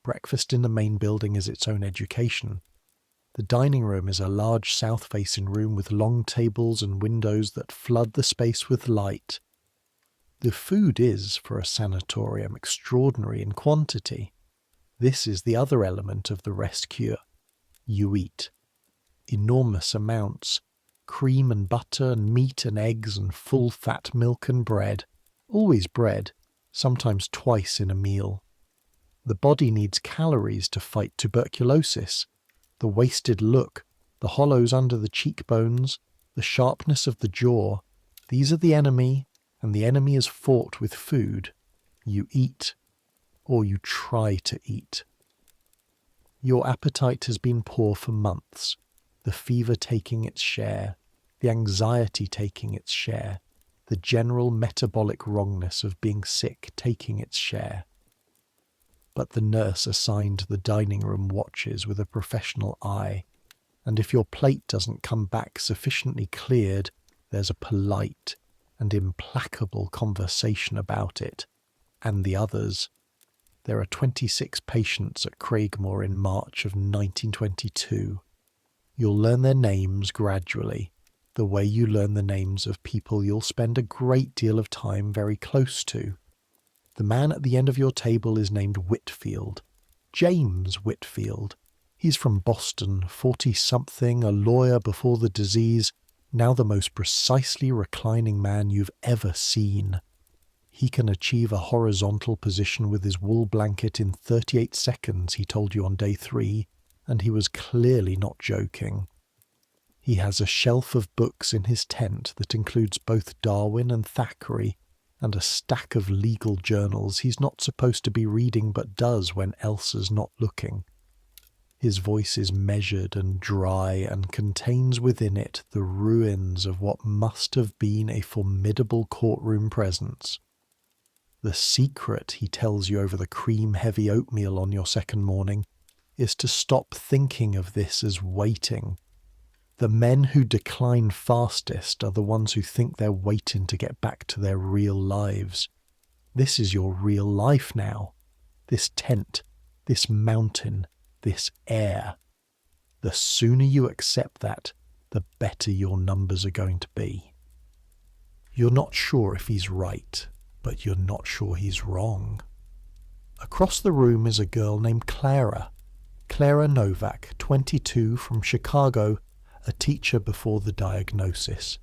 Breakfast in the main building is its own education. The dining room is a large south-facing room with long tables and windows that flood the space with light. The food is, for a sanatorium, extraordinary in quantity. This is the other element of the rest cure. You eat. Enormous amounts. Cream and butter and meat and eggs and full-fat milk and bread. Always bread, sometimes twice in a meal. The body needs calories to fight tuberculosis. The wasted look, the hollows under the cheekbones, the sharpness of the jaw. These are the enemy, and the enemy is fought with food. You eat, or you try to eat. Your appetite has been poor for months, the fever taking its share, the anxiety taking its share, the general metabolic wrongness of being sick taking its share. But the nurse assigned the dining room watches with a professional eye, and if your plate doesn't come back sufficiently cleared, there's a polite and implacable conversation about it, and the others. There are 26 patients at Craigmore in March of 1922. You'll learn their names gradually, the way you learn the names of people you'll spend a great deal of time very close to. The man at the end of your table is named Whitfield. James Whitfield. He's from Boston, 40-something, a lawyer before the disease, now the most precisely reclining man you've ever seen. He can achieve a horizontal position with his wool blanket in 38 seconds, he told you on day 3, and he was clearly not joking. He has a shelf of books in his tent that includes both Darwin and Thackeray, and a stack of legal journals he's not supposed to be reading but does when Elsa's not looking. His voice is measured and dry and contains within it the ruins of what must have been a formidable courtroom presence. The secret, he tells you over the cream-heavy oatmeal on your second morning, is to stop thinking of this as waiting. The men who decline fastest are the ones who think they're waiting to get back to their real lives. This is your real life now. This tent, this mountain, this air. The sooner you accept that, the better your numbers are going to be. You're not sure if he's right, but you're not sure he's wrong. Across the room is a girl named Clara Novak, 22, from Chicago, a teacher before the diagnosis.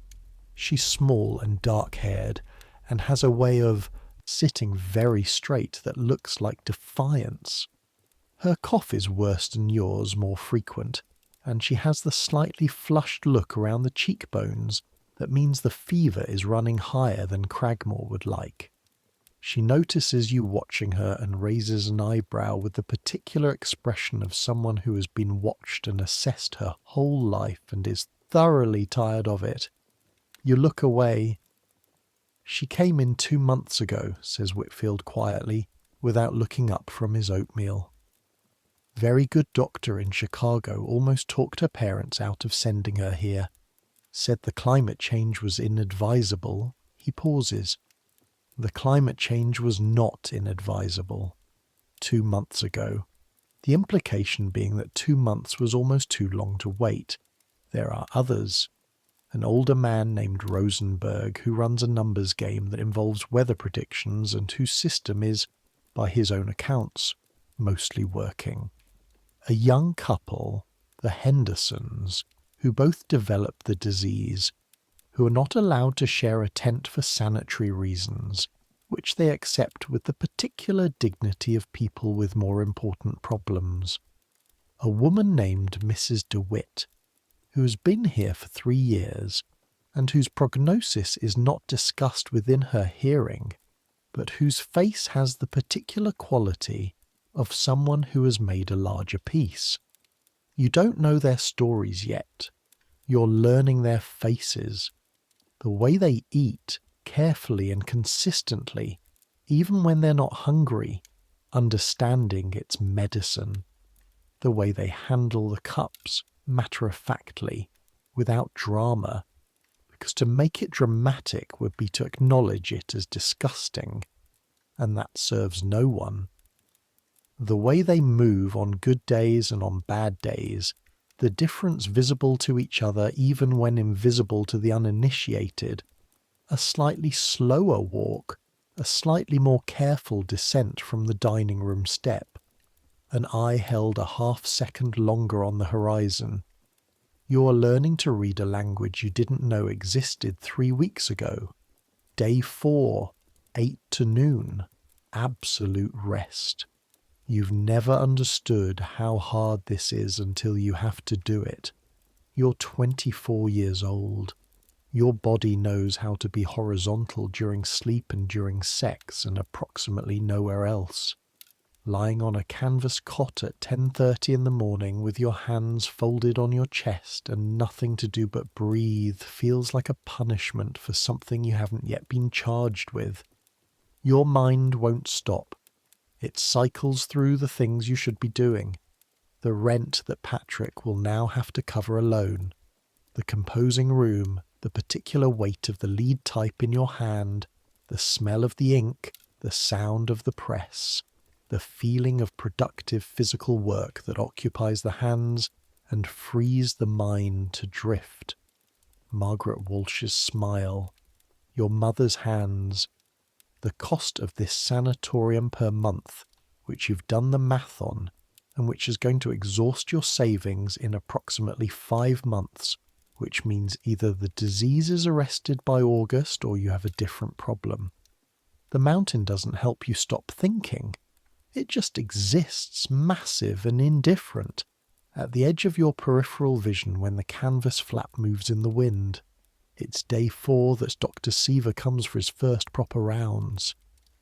She's small and dark-haired and has a way of sitting very straight that looks like defiance. Her cough is worse than yours, more frequent, and she has the slightly flushed look around the cheekbones that means the fever is running higher than Cragmore would like. She notices you watching her and raises an eyebrow with the particular expression of someone who has been watched and assessed her whole life and is thoroughly tired of it. You look away. "She came in 2 months ago," says Whitfield quietly, without looking up from his oatmeal. Very good doctor in Chicago almost talked her parents out of sending her here. Said the climate change was inadvisable. He pauses. The climate change was not inadvisable. 2 months ago. The implication being that 2 months was almost too long to wait. There are others. An older man named Rosenberg who runs a numbers game that involves weather predictions and whose system is, by his own accounts, mostly working. A young couple, the Hendersons, who both developed the disease, who are not allowed to share a tent for sanitary reasons, which they accept with the particular dignity of people with more important problems. A woman named Mrs. DeWitt, who has been here for 3 years, and whose prognosis is not discussed within her hearing, but whose face has the particular quality of someone who has made a larger peace. You don't know their stories yet. You're learning their faces. The way they eat, carefully and consistently, even when they're not hungry, understanding it's medicine. The way they handle the cups, matter-of-factly, without drama, because to make it dramatic would be to acknowledge it as disgusting, and that serves no one. The way they move on good days and on bad days, the difference visible to each other even when invisible to the uninitiated, a slightly slower walk, a slightly more careful descent from the dining room step, an eye held a half-second longer on the horizon. You are learning to read a language you didn't know existed 3 weeks ago. Day 4, 8 to noon, absolute rest. You've never understood how hard this is until you have to do it. You're 24 years old. Your body knows how to be horizontal during sleep and during sex and approximately nowhere else. Lying on a canvas cot at 10:30 in the morning with your hands folded on your chest and nothing to do but breathe feels like a punishment for something you haven't yet been charged with. Your mind won't stop. It cycles through the things you should be doing. The rent that Patrick will now have to cover alone. The composing room, the particular weight of the lead type in your hand, the smell of the ink, the sound of the press, the feeling of productive physical work that occupies the hands and frees the mind to drift. Margaret Walsh's smile. Your mother's hands. The cost of this sanatorium per month, which you've done the math on, and which is going to exhaust your savings in approximately 5 months, which means either the disease is arrested by August or you have a different problem. The mountain doesn't help you stop thinking. It just exists, massive and indifferent, at the edge of your peripheral vision when the canvas flap moves in the wind. It's day 4 that Dr. Seaver comes for his first proper rounds.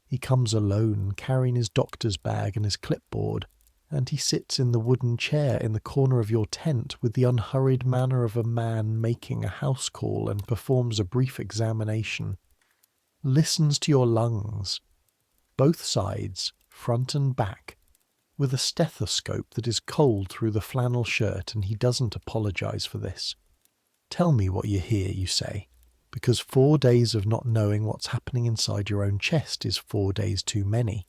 He comes alone, carrying his doctor's bag and his clipboard, And he sits in the wooden chair in the corner of your tent with the unhurried manner of a man making a house call and performs a brief examination. Listens to your lungs, both sides, front and back, with a stethoscope that is cold through the flannel shirt, and he doesn't apologize for this. Tell me what you hear, you say, because 4 days of not knowing what's happening inside your own chest is 4 days too many.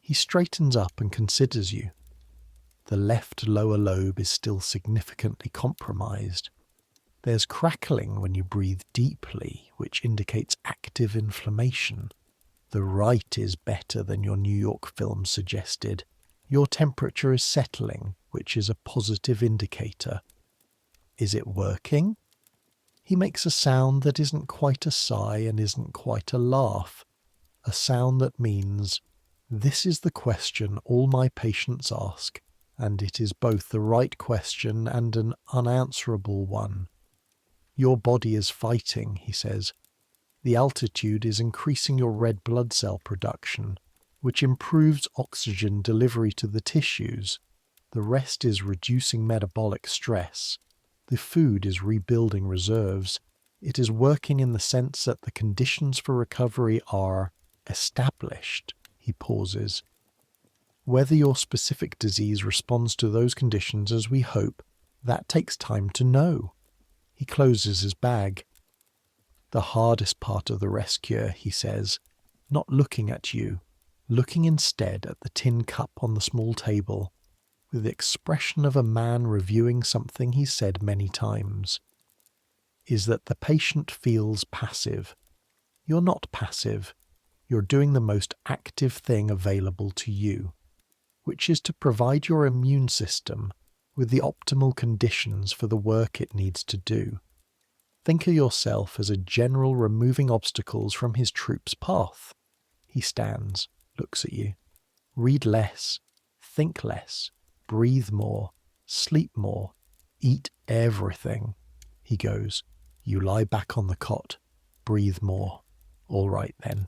He straightens up and considers you. The left lower lobe is still significantly compromised. There's crackling when you breathe deeply, which indicates active inflammation. The right is better than your New York film suggested. Your temperature is settling, which is a positive indicator. Is it working? He makes a sound that isn't quite a sigh and isn't quite a laugh. A sound that means, this is the question all my patients ask, and it is both the right question and an unanswerable one. Your body is fighting, he says. The altitude is increasing your red blood cell production, which improves oxygen delivery to the tissues. The rest is reducing metabolic stress. The food is rebuilding reserves. It is working in the sense that the conditions for recovery are established. He pauses. Whether your specific disease responds to those conditions as we hope, that takes time to know. He closes his bag. The hardest part of the rescue, he says, not looking at you, looking instead at the tin cup on the small table, with the expression of a man reviewing something he's said many times, is that the patient feels passive. You're not passive. You're doing the most active thing available to you, which is to provide your immune system with the optimal conditions for the work it needs to do. Think of yourself as a general removing obstacles from his troop's path. He stands, looks at you. Read less, think less, breathe more, sleep more, eat everything. He goes, you lie back on the cot, breathe more. All right then.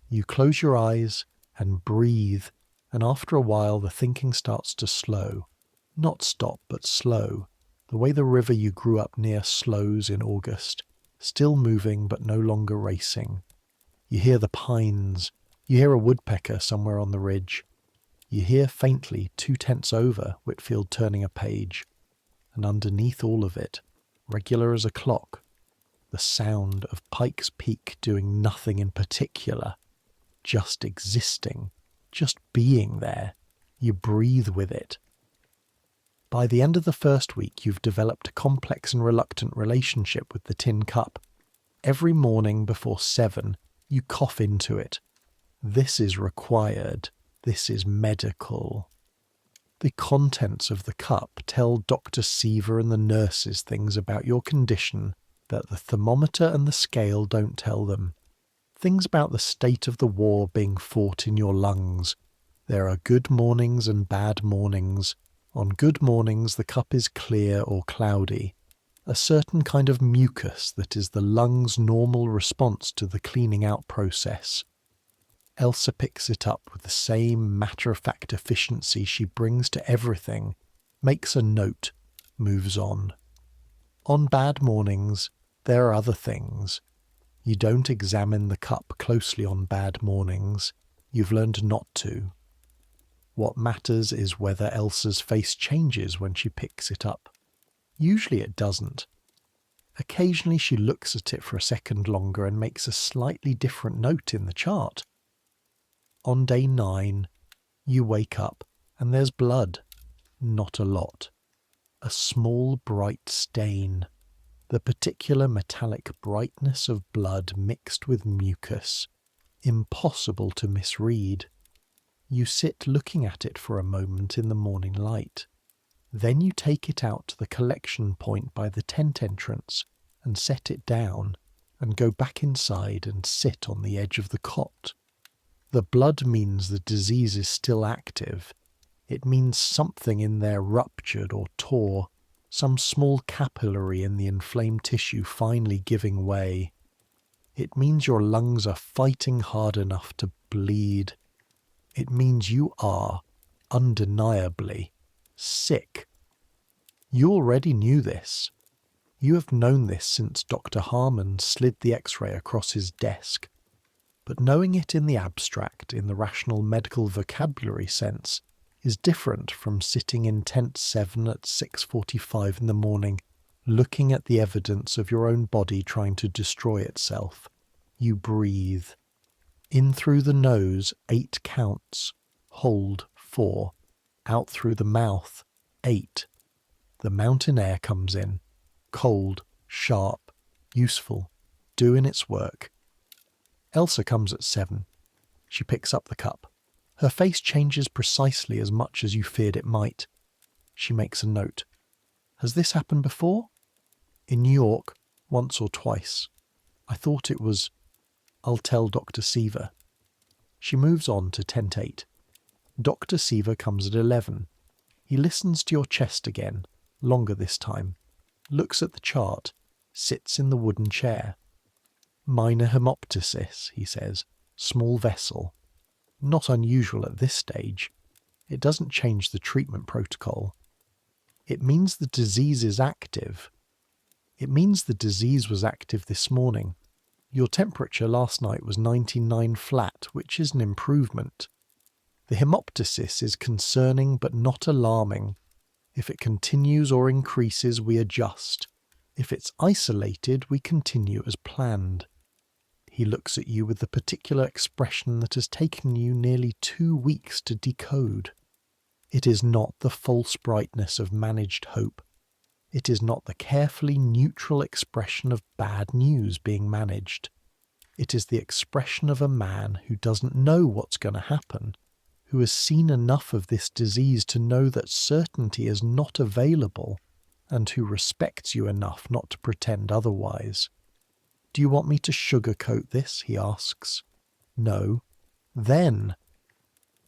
You close your eyes and breathe, and after a while the thinking starts to slow. Not stop, but slow. The way the river you grew up near slows in August, still moving but no longer racing. You hear the pines. You hear a woodpecker somewhere on the ridge. You hear faintly 2 tents over Whitfield turning a page. And underneath all of it, regular as a clock, the sound of Pike's Peak doing nothing in particular, just existing, just being there. You breathe with it. By the end of the first week, you've developed a complex and reluctant relationship with the tin cup. Every morning before 7, you cough into it. This is required. This is medical. The contents of the cup tell Dr. Seaver and the nurses things about your condition that the thermometer and the scale don't tell them. Things about the state of the war being fought in your lungs. There are good mornings and bad mornings. On good mornings the cup is clear or cloudy, a certain kind of mucus that is the lungs' normal response to the cleaning out process. Elsa picks it up with the same matter-of-fact efficiency she brings to everything, makes a note, moves on. On bad mornings, there are other things. You don't examine the cup closely on bad mornings. You've learned not to. What matters is whether Elsa's face changes when she picks it up. Usually it doesn't. Occasionally she looks at it for a second longer and makes a slightly different note in the chart. On day 9, you wake up and there's blood. Not a lot. A small bright stain. The particular metallic brightness of blood mixed with mucus. Impossible to misread. You sit looking at it for a moment in the morning light. Then you take it out to the collection point by the tent entrance and set it down and go back inside and sit on the edge of the cot. The blood means the disease is still active. It means something in there ruptured or tore, some small capillary in the inflamed tissue finally giving way. It means your lungs are fighting hard enough to bleed. It means you are, undeniably sick. You already knew this. You have known this since Dr. Harmon slid the X-ray across his desk. But knowing it in the abstract, in the rational medical vocabulary sense, is different from sitting in tent 7 at 6:45 in the morning, looking at the evidence of your own body trying to destroy itself. You breathe. In through the nose, 8 counts. Hold, 4. Out through the mouth, 8. The mountain air comes in. Cold, sharp, useful, doing its work. Elsa comes at 7. She picks up the cup. Her face changes precisely as much as you feared it might. She makes a note. Has this happened before? In New York, once or twice. I thought it was... I'll tell Dr. Seaver. She moves on to tent 8. Dr. Seaver comes at 11. He listens to your chest again, longer this time, looks at the chart, sits in the wooden chair. Minor hemoptysis, he says, small vessel. Not unusual at this stage. It doesn't change the treatment protocol. It means the disease is active. It means the disease was active this morning. Your temperature last night was 99 flat, which is an improvement. The hemoptysis is concerning but not alarming. If it continues or increases, we adjust. If it's isolated, we continue as planned. He looks at you with the particular expression that has taken you nearly 2 weeks to decode. It is not the false brightness of managed hope. It is not the carefully neutral expression of bad news being managed. It is the expression of a man who doesn't know what's going to happen, who has seen enough of this disease to know that certainty is not available, and who respects you enough not to pretend otherwise. Do you want me to sugarcoat this? He asks. No. Then.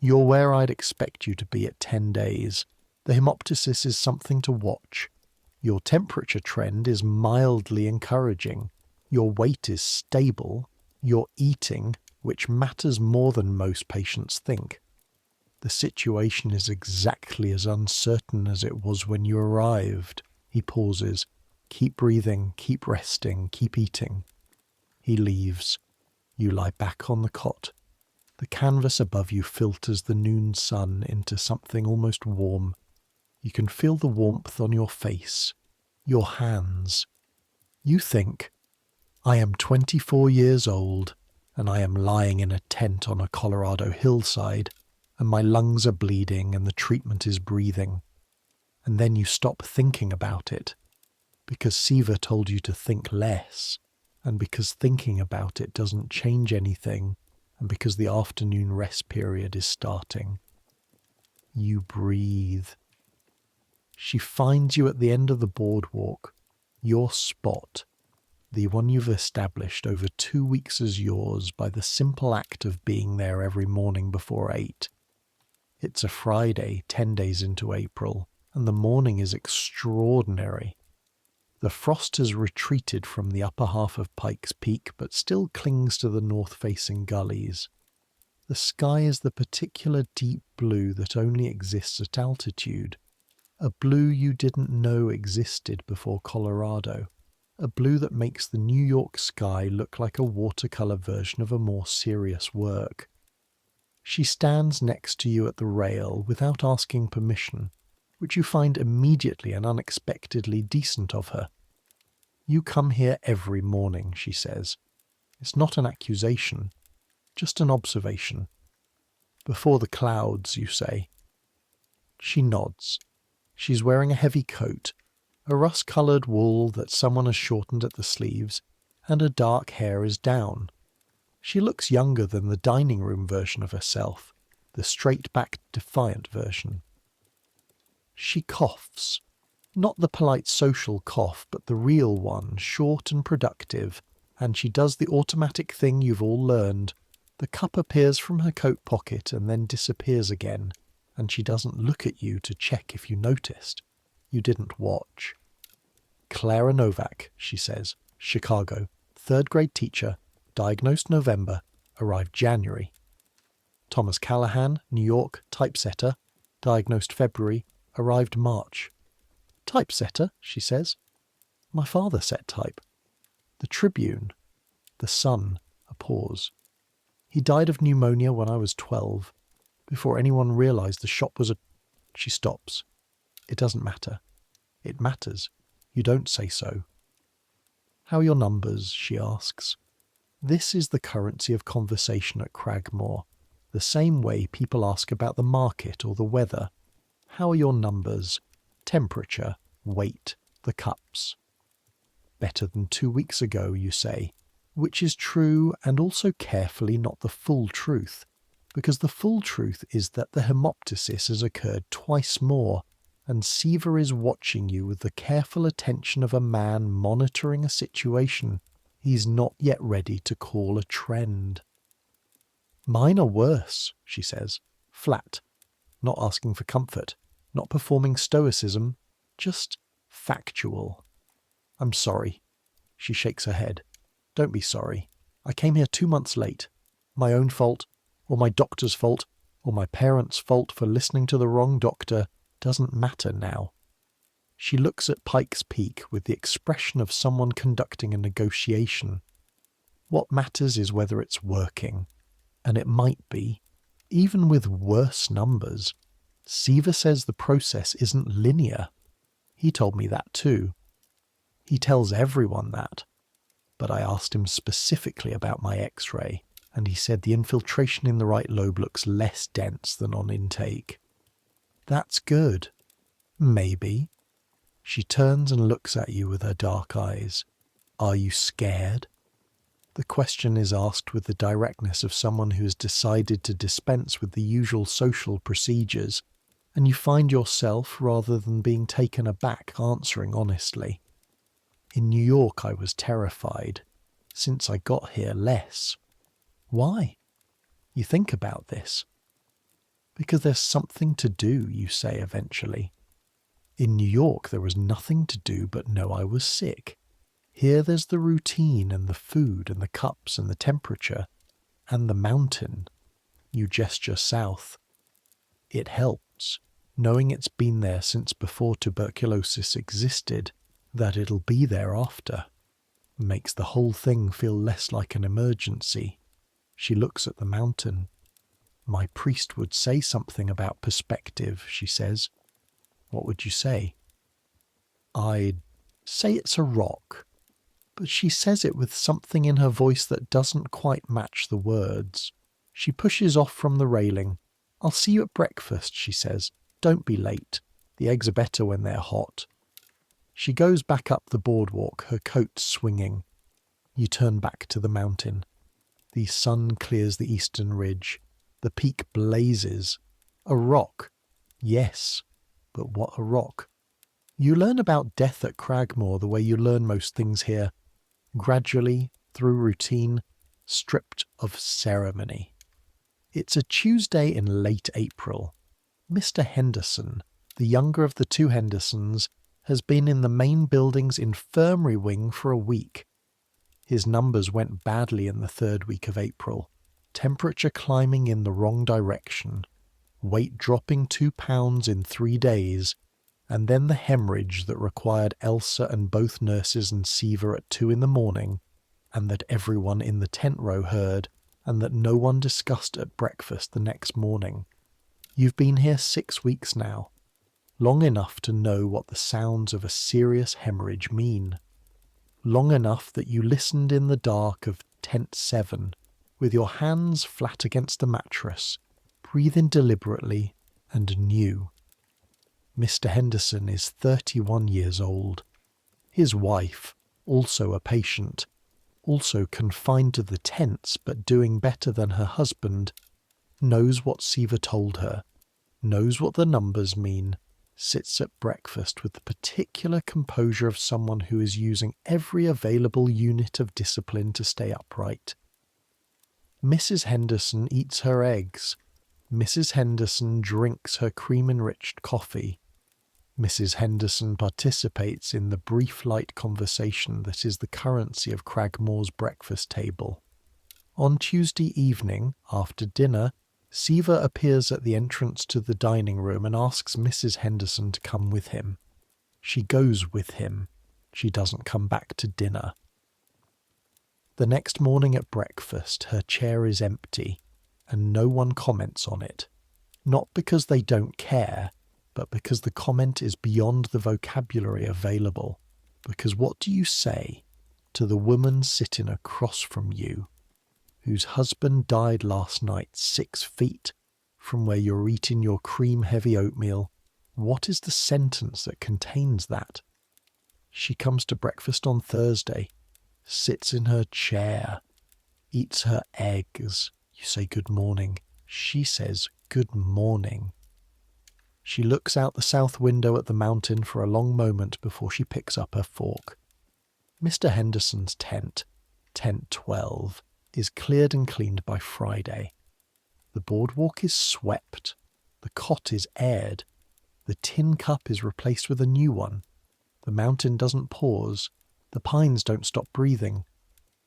You're where I'd expect you to be at 10 days. The hemoptysis is something to watch. Your temperature trend is mildly encouraging. Your weight is stable. You're eating, which matters more than most patients think. The situation is exactly as uncertain as it was when you arrived. He pauses. Keep breathing, keep resting, keep eating. He leaves. You lie back on the cot. The canvas above you filters the noon sun into something almost warm. You can feel the warmth on your face, your hands. You think, I am 24 years old, and I am lying in a tent on a Colorado hillside, and my lungs are bleeding and the treatment is breathing. And then you stop thinking about it, because Seaver told you to think less, and because thinking about it doesn't change anything, and because the afternoon rest period is starting. You breathe. She finds you at the end of the boardwalk, your spot, the one you've established over 2 weeks as yours by the simple act of being there every morning before 8. It's a Friday, 10 days into April, and the morning is extraordinary. The frost has retreated from the upper half of Pike's Peak, but still clings to the north-facing gullies. The sky is the particular deep blue that only exists at altitude, a blue you didn't know existed before Colorado, a blue that makes the New York sky look like a watercolor version of a more serious work. She stands next to you at the rail without asking permission, which you find immediately and unexpectedly decent of her. You come here every morning, she says. It's not an accusation, just an observation. Before the clouds, you say. She nods. She's wearing a heavy coat, a rust-coloured wool that someone has shortened at the sleeves, and her dark hair is down. She looks younger than the dining room version of herself, the straight-backed, defiant version. She coughs. Not the polite social cough, but the real one, short and productive, and she does the automatic thing you've all learned. The cup appears from her coat pocket and then disappears again, and she doesn't look at you to check if you noticed. You didn't watch. Clara Novak, she says, Chicago, 3rd grade teacher, diagnosed November, arrived January. Thomas Callahan, New York, typesetter, Diagnosed February, arrived March. Typesetter, she says. My father set type. The Tribune. The Sun. A pause. He died of pneumonia when I was 12, before anyone realised the shop was a... She stops. It doesn't matter. It matters. You don't say so. How are your numbers? She asks. This is the currency of conversation at Cragmore, the same way people ask about the market or the weather. How are your numbers? Temperature, weight, the cups. Better than 2 weeks ago, you say, which is true and also carefully not the full truth, because the full truth is that the hemoptysis has occurred twice more, and Siva is watching you with the careful attention of a man monitoring a situation he's not yet ready to call a trend. Mine are worse, she says, flat, not asking for comfort, not performing stoicism, just factual. I'm sorry. She shakes her head. Don't be sorry. I came here 2 months late. My own fault, or my doctor's fault, or my parents' fault for listening to the wrong doctor doesn't matter now. She looks at Pike's Peak with the expression of someone conducting a negotiation. What matters is whether it's working, and it might be, even with worse numbers. Siva says the process isn't linear. He told me that too. He tells everyone that. But I asked him specifically about my X-ray, and he said the infiltration in the right lobe looks less dense than on intake. That's good. Maybe. She turns and looks at you with her dark eyes. Are you scared? The question is asked with the directness of someone who has decided to dispense with the usual social procedures, and you find yourself, rather than being taken aback, answering honestly. In New York I was terrified. Since I got here, less. Why? You think about this. Because there's something to do, you say eventually. In New York there was nothing to do but know I was sick. Here there's the routine and the food and the cups and the temperature and the mountain. You gesture south. It helps, knowing it's been there since before tuberculosis existed, that it'll be there after. Makes the whole thing feel less like an emergency. She looks at the mountain. My priest would say something about perspective, she says. What would you say? I'd say it's a rock. But she says it with something in her voice that doesn't quite match the words. She pushes off from the railing. I'll see you at breakfast, she says. Don't be late. The eggs are better when they're hot. She goes back up the boardwalk, her coat swinging. You turn back to the mountain. The sun clears the eastern ridge. The peak blazes. A rock. Yes, but what a rock. You learn about death at Cragmore the way you learn most things here. Gradually, through routine, stripped of ceremony. It's a Tuesday in late April. Mr. Henderson, the younger of the two Hendersons, has been in the main building's infirmary wing for a week. His numbers went badly in the 3rd week of April, temperature climbing in the wrong direction, weight dropping 2 pounds in 3 days, and then the hemorrhage that required Elsa and both nurses and Siva at 2 in the morning, and that everyone in the tent row heard, and that no one discussed at breakfast the next morning. You've been here 6 weeks now, long enough to know what the sounds of a serious hemorrhage mean. Long enough that you listened in the dark of Tent 7, with your hands flat against the mattress, breathing deliberately, and knew. Mr. Henderson is 31 years old. His wife, also a patient, also confined to the tents but doing better than her husband, knows what Siva told her, knows what the numbers mean, sits at breakfast with the particular composure of someone who is using every available unit of discipline to stay upright. Mrs. Henderson eats her eggs. Mrs. Henderson drinks her cream-enriched coffee. Mrs. Henderson participates in the brief light conversation that is the currency of Cragmore's breakfast table. On Tuesday evening, after dinner, Siva appears at the entrance to the dining room and asks Mrs. Henderson to come with him. She goes with him. She doesn't come back to dinner. The next morning at breakfast, her chair is empty, and no one comments on it. Not because they don't care, but because the comment is beyond the vocabulary available. Because what do you say to the woman sitting across from you, whose husband died last night 6 feet from where you're eating your cream-heavy oatmeal? What is the sentence that contains that? She comes to breakfast on Thursday, sits in her chair, eats her eggs. You say good morning. She says good morning. She looks out the south window at the mountain for a long moment before she picks up her fork. Mr. Henderson's tent, Tent 12, is cleared and cleaned by Friday. The boardwalk is swept. The cot is aired. The tin cup is replaced with a new one. The mountain doesn't pause. The pines don't stop breathing.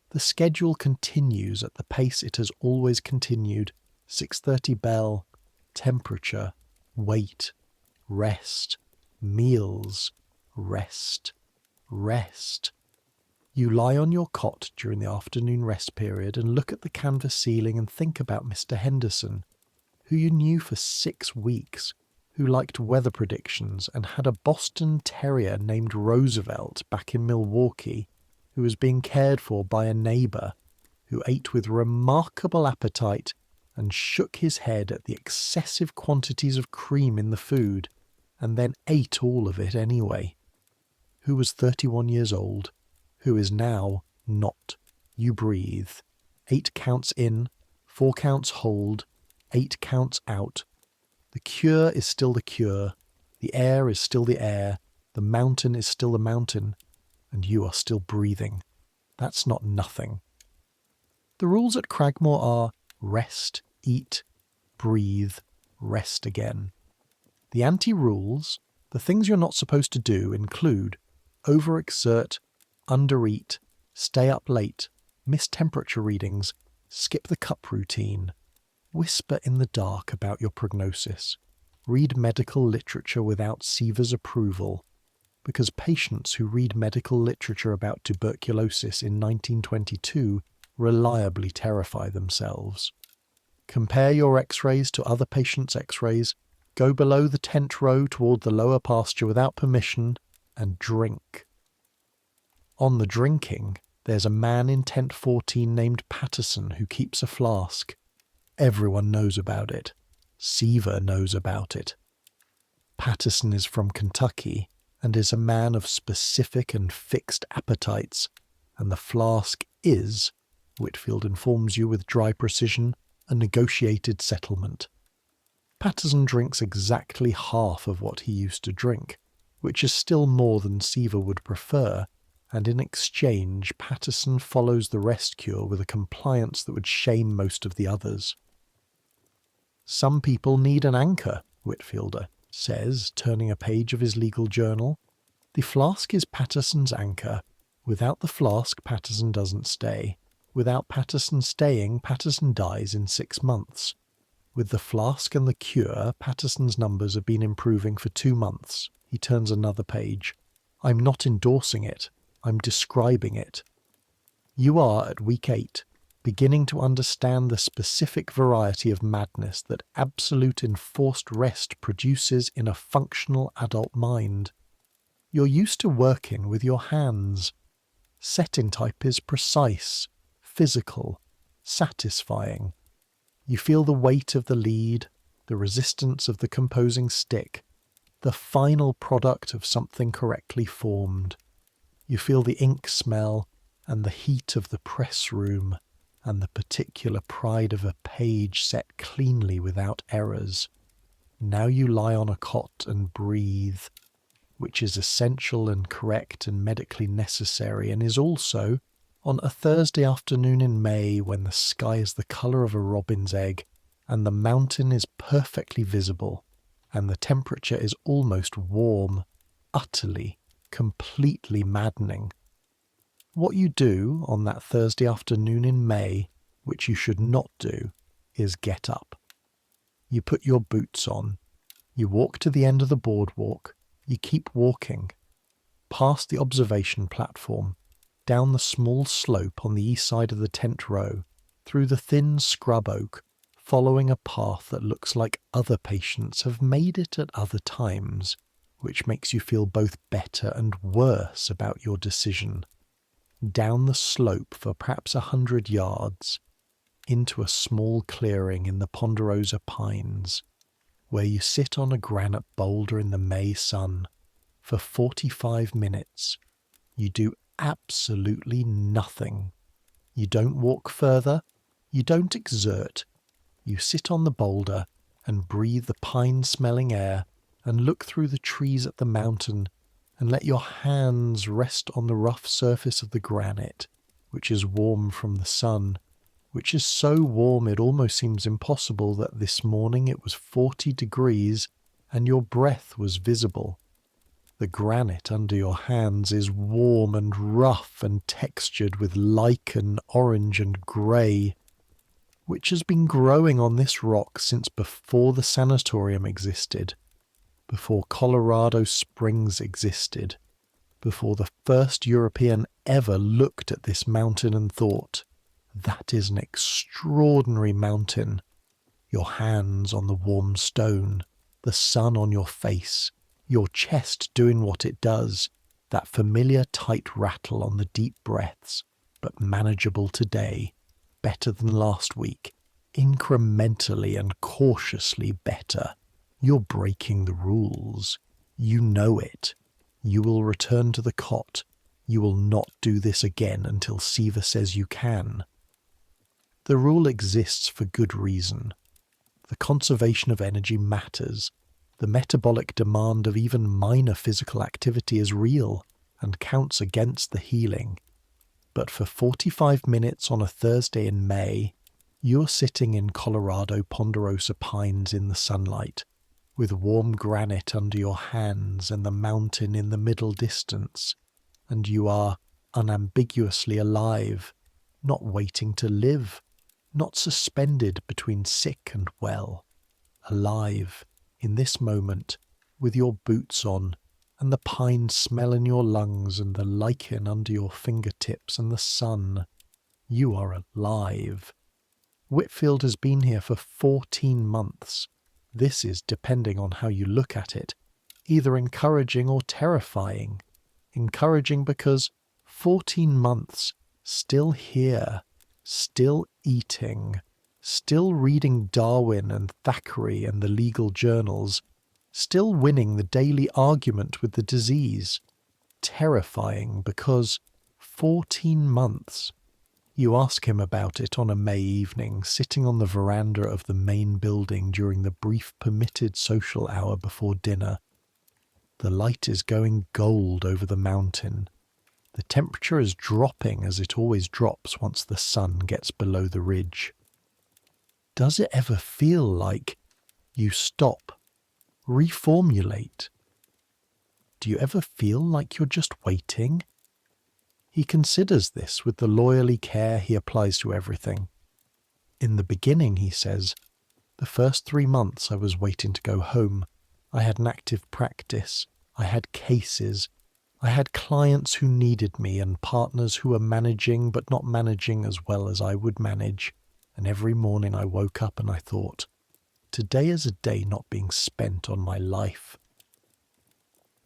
The schedule continues at the pace it has always continued. 6:30 bell, temperature, wait, rest, meals, rest, rest. You lie on your cot during the afternoon rest period and look at the canvas ceiling and think about Mr. Henderson, who you knew for 6 weeks, who liked weather predictions and had a Boston Terrier named Roosevelt back in Milwaukee, who was being cared for by a neighbour, who ate with remarkable appetite and shook his head at the excessive quantities of cream in the food, and then ate all of it anyway, who was 31 years old, who is now not. You breathe. 8 counts in, 4 counts hold, 8 counts out. The cure is still the cure, the air is still the air, the mountain is still the mountain, and you are still breathing. That's not nothing. The rules at Cragmore are rest, eat, breathe, rest again. The anti-rules, the things you're not supposed to do, include overexert, undereat, stay up late, miss temperature readings, skip the cup routine, whisper in the dark about your prognosis, read medical literature without Siva's approval, because patients who read medical literature about tuberculosis in 1922 reliably terrify themselves. Compare your x-rays to other patients' x-rays, go below the tent row toward the lower pasture without permission, and drink. On the drinking, there's a man in tent 14 named Patterson who keeps a flask. Everyone knows about it. Siva knows about it. Patterson is from Kentucky and is a man of specific and fixed appetites, and the flask is, Whitfield informs you with dry precision, a negotiated settlement. Patterson drinks exactly half of what he used to drink, which is still more than Siva would prefer, and in exchange Patterson follows the rest cure with a compliance that would shame most of the others. Some people need an anchor, Whitfielder says, turning a page of his legal journal. The flask is Patterson's anchor. Without the flask, Patterson doesn't stay. Without Patterson staying, Patterson dies in 6 months. With the flask and the cure, Patterson's numbers have been improving for 2 months. He turns another page. I'm not endorsing it. I'm describing it. You are, at week 8, beginning to understand the specific variety of madness that absolute enforced rest produces in a functional adult mind. You're used to working with your hands. Setting type is precise, physical, satisfying. You feel the weight of the lead, the resistance of the composing stick, the final product of something correctly formed. You feel the ink smell and the heat of the press room and the particular pride of a page set cleanly without errors. Now you lie on a cot and breathe, which is essential and correct and medically necessary, and is also, on a Thursday afternoon in May when the sky is the colour of a robin's egg and the mountain is perfectly visible and the temperature is almost warm, utterly, completely maddening. What you do on that Thursday afternoon in May, which you should not do, is get up. You put your boots on. You walk to the end of the boardwalk. You keep walking. Past the observation platform, down the small slope on the east side of the tent row, through the thin scrub oak, following a path that looks like other patients have made it at other times, which makes you feel both better and worse about your decision. Down the slope for perhaps 100 yards, into a small clearing in the ponderosa pines, where you sit on a granite boulder in the May sun for 45 minutes. You do absolutely nothing. You don't walk further. You don't exert. You sit on the boulder and breathe the pine-smelling air and look through the trees at the mountain and let your hands rest on the rough surface of the granite, which is warm from the sun, which is so warm it almost seems impossible that this morning it was 40 degrees and your breath was visible. The granite under your hands is warm and rough and textured with lichen, orange and grey, which has been growing on this rock since before the sanatorium existed, before Colorado Springs existed, before the first European ever looked at this mountain and thought, that is an extraordinary mountain. Your hands on the warm stone, the sun on your face, your chest doing what it does, that familiar tight rattle on the deep breaths, but manageable today, better than last week, incrementally and cautiously better. You're breaking the rules. You know it. You will return to the cot. You will not do this again until Siva says you can. The rule exists for good reason. The conservation of energy matters. The metabolic demand of even minor physical activity is real and counts against the healing. But for 45 minutes on a Thursday in May, you're sitting in Colorado ponderosa pines in the sunlight, with warm granite under your hands and the mountain in the middle distance, and you are unambiguously alive, not waiting to live, not suspended between sick and well, alive in this moment, with your boots on, and the pine smell in your lungs and the lichen under your fingertips and the sun. You are alive. Whitfield has been here for 14 months. This is, depending on how you look at it, either encouraging or terrifying. Encouraging because 14 months, still here, still eating, still reading Darwin and Thackeray and the legal journals, still winning the daily argument with the disease. Terrifying because 14 months. You ask him about it on a May evening, sitting on the veranda of the main building during the brief permitted social hour before dinner. The light is going gold over the mountain. The temperature is dropping as it always drops once the sun gets below the ridge. Does it ever feel like you stop, reformulate? Do you ever feel like you're just waiting? He considers this with the lawyerly care he applies to everything. In the beginning, he says, the first 3 months I was waiting to go home. I had an active practice. I had cases. I had clients who needed me and partners who were managing but not managing as well as I would manage. And every morning I woke up and I thought, today is a day not being spent on my life.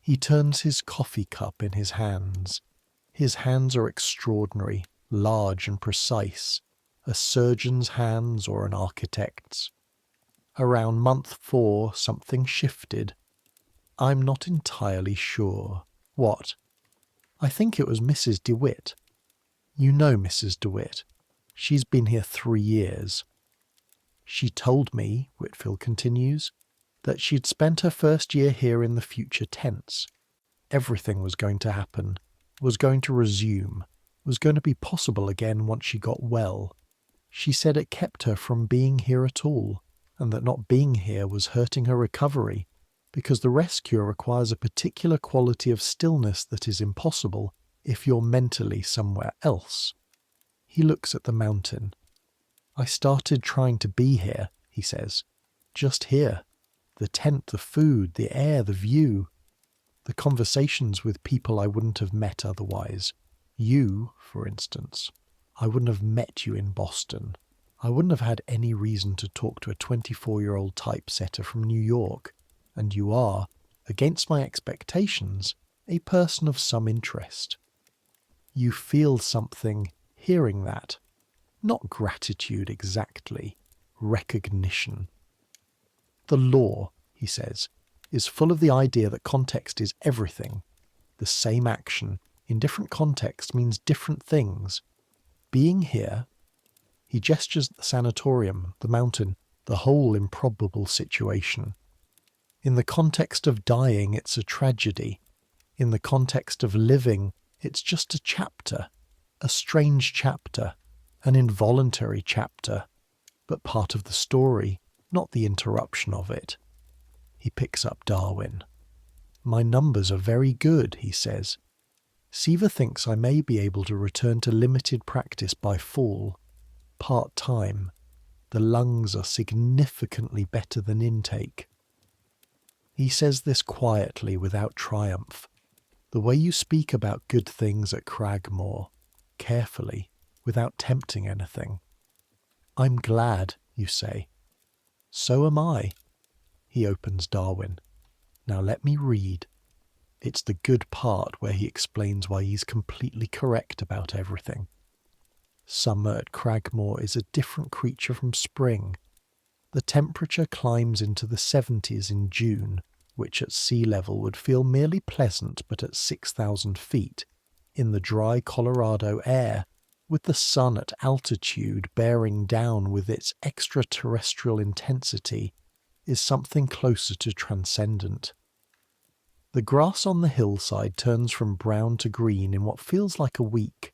He turns his coffee cup in his hands. His hands are extraordinary, large and precise, a surgeon's hands or an architect's. Around month 4, something shifted. I'm not entirely sure. What? I think it was Mrs. DeWitt. You know Mrs. DeWitt. She's been here 3 years. She told me, Whitfield continues, that she'd spent her first year here in the future tense. Everything was going to happen, was going to resume, was going to be possible again once she got well. She said it kept her from being here at all, and that not being here was hurting her recovery, because the rest cure requires a particular quality of stillness that is impossible if you're mentally somewhere else. He looks at the mountain. I started trying to be here, he says, just here. The tent, the food, the air, the view. The conversations with people I wouldn't have met otherwise. You, for instance. I wouldn't have met you in Boston. I wouldn't have had any reason to talk to a 24-year-old typesetter from New York. And you are, against my expectations, a person of some interest. You feel something hearing that. Not gratitude exactly, recognition. The law, he says, is full of the idea that context is everything. The same action in different contexts means different things. Being here, he gestures at the sanatorium, the mountain, the whole improbable situation. In the context of dying, it's a tragedy. In the context of living, it's just a chapter, a strange chapter, an involuntary chapter, but part of the story, not the interruption of it. He picks up Darwin. My numbers are very good, he says. Siva thinks I may be able to return to limited practice by fall, part-time. The lungs are significantly better than intake. He says this quietly, without triumph. The way you speak about good things at Cragmore, carefully, without tempting anything. I'm glad, you say. So am I. He opens Darwin. Now let me read. It's the good part where he explains why he's completely correct about everything. Summer at Cragmore is a different creature from spring. The temperature climbs into the 70s in June, which at sea level would feel merely pleasant, but at 6,000 feet, in the dry Colorado air, with the sun at altitude bearing down with its extraterrestrial intensity, is something closer to transcendent. The grass on the hillside turns from brown to green in what feels like a week.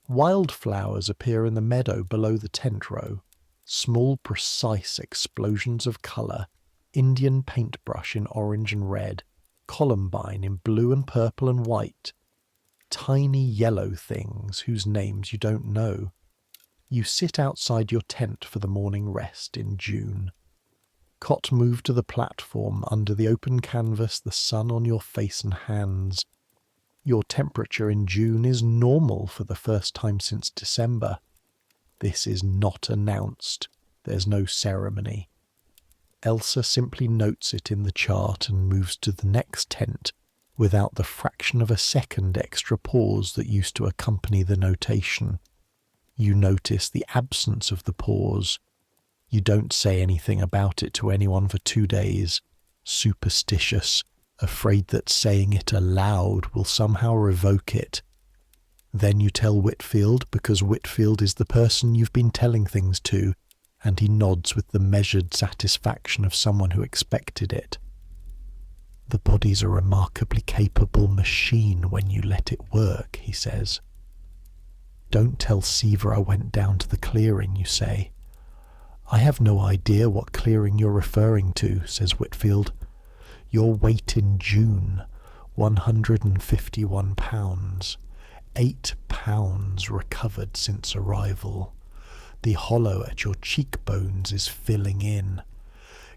Wildflowers appear in the meadow below the tent row, small precise explosions of colour, Indian paintbrush in orange and red, columbine in blue and purple and white, tiny yellow things whose names you don't know. You sit outside your tent for the morning rest in June. Cot moved to the platform under the open canvas, the sun on your face and hands. Your temperature in June is normal for the first time since December. This is not announced. There's no ceremony. Elsa simply notes it in the chart and moves to the next tent without the fraction of a second extra pause that used to accompany the notation. You notice the absence of the pause. You don't say anything about it to anyone for 2 days, superstitious, afraid that saying it aloud will somehow revoke it. Then you tell Whitfield because Whitfield is the person you've been telling things to, and he nods with the measured satisfaction of someone who expected it. The body's a remarkably capable machine when you let it work, he says. Don't tell Siva I went down to the clearing, you say. I have no idea what clearing you're referring to, says Whitfield. Your weight in June, 151 pounds. 8 pounds recovered since arrival. The hollow at your cheekbones is filling in.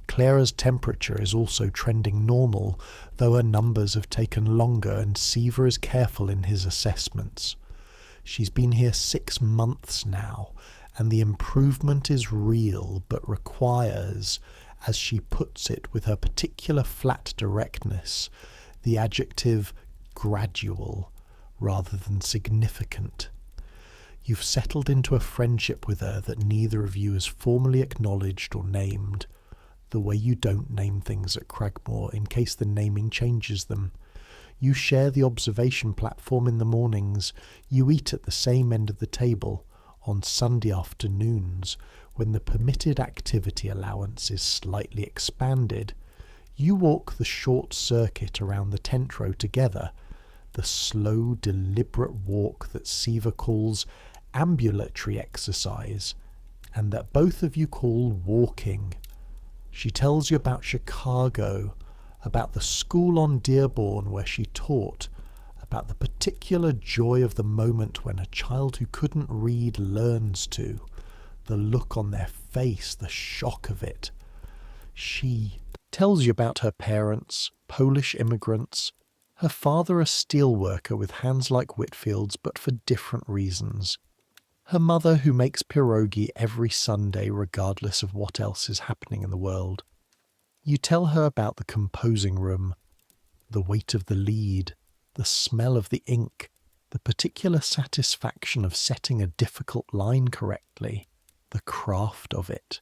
Clara's temperature is also trending normal, though her numbers have taken longer and Siva is careful in his assessments. She's been here 6 months now, and the improvement is real but requires, as she puts it with her particular flat directness, the adjective gradual rather than significant. You've settled into a friendship with her that neither of you has formally acknowledged or named, the way you don't name things at Cragmore in case the naming changes them. You share the observation platform in the mornings. You eat at the same end of the table on Sunday afternoons when the permitted activity allowance is slightly expanded. You walk the short circuit around the tent row together, the slow, deliberate walk that Siva calls ambulatory exercise, and that both of you call walking. She tells you about Chicago, about the school on Dearborn where she taught, about the particular joy of the moment when a child who couldn't read learns to, the look on their face, the shock of it. She tells you about her parents, Polish immigrants, her father a steelworker with hands like Whitfield's but for different reasons, her mother who makes pierogi every Sunday regardless of what else is happening in the world. You tell her about the composing room, the weight of the lead, the smell of the ink, the particular satisfaction of setting a difficult line correctly, the craft of it.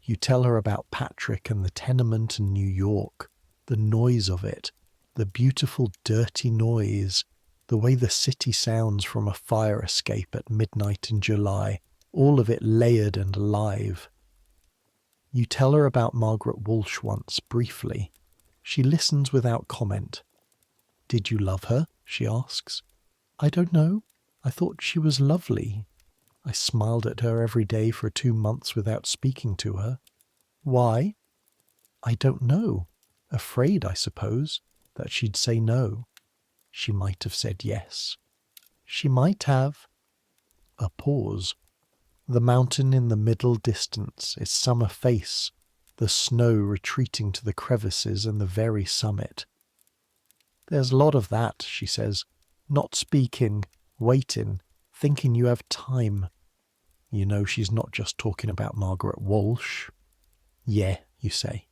You tell her about Patrick and the tenement in New York, the noise of it, the beautiful dirty noise, the way the city sounds from a fire escape at midnight in July, all of it layered and alive. You tell her about Margaret Walsh once, briefly. She listens without comment. "Did you love her?" she asks. "I don't know. I thought she was lovely. I smiled at her every day for 2 months without speaking to her. Why? I don't know. Afraid, I suppose, that she'd say no. She might have said yes. She might have." A pause. The mountain in the middle distance, its summer face, the snow retreating to the crevices and the very summit. "There's a lot of that," she says. "Not speaking, waiting, thinking you have time." You know she's not just talking about Margaret Walsh. "Yeah," you say.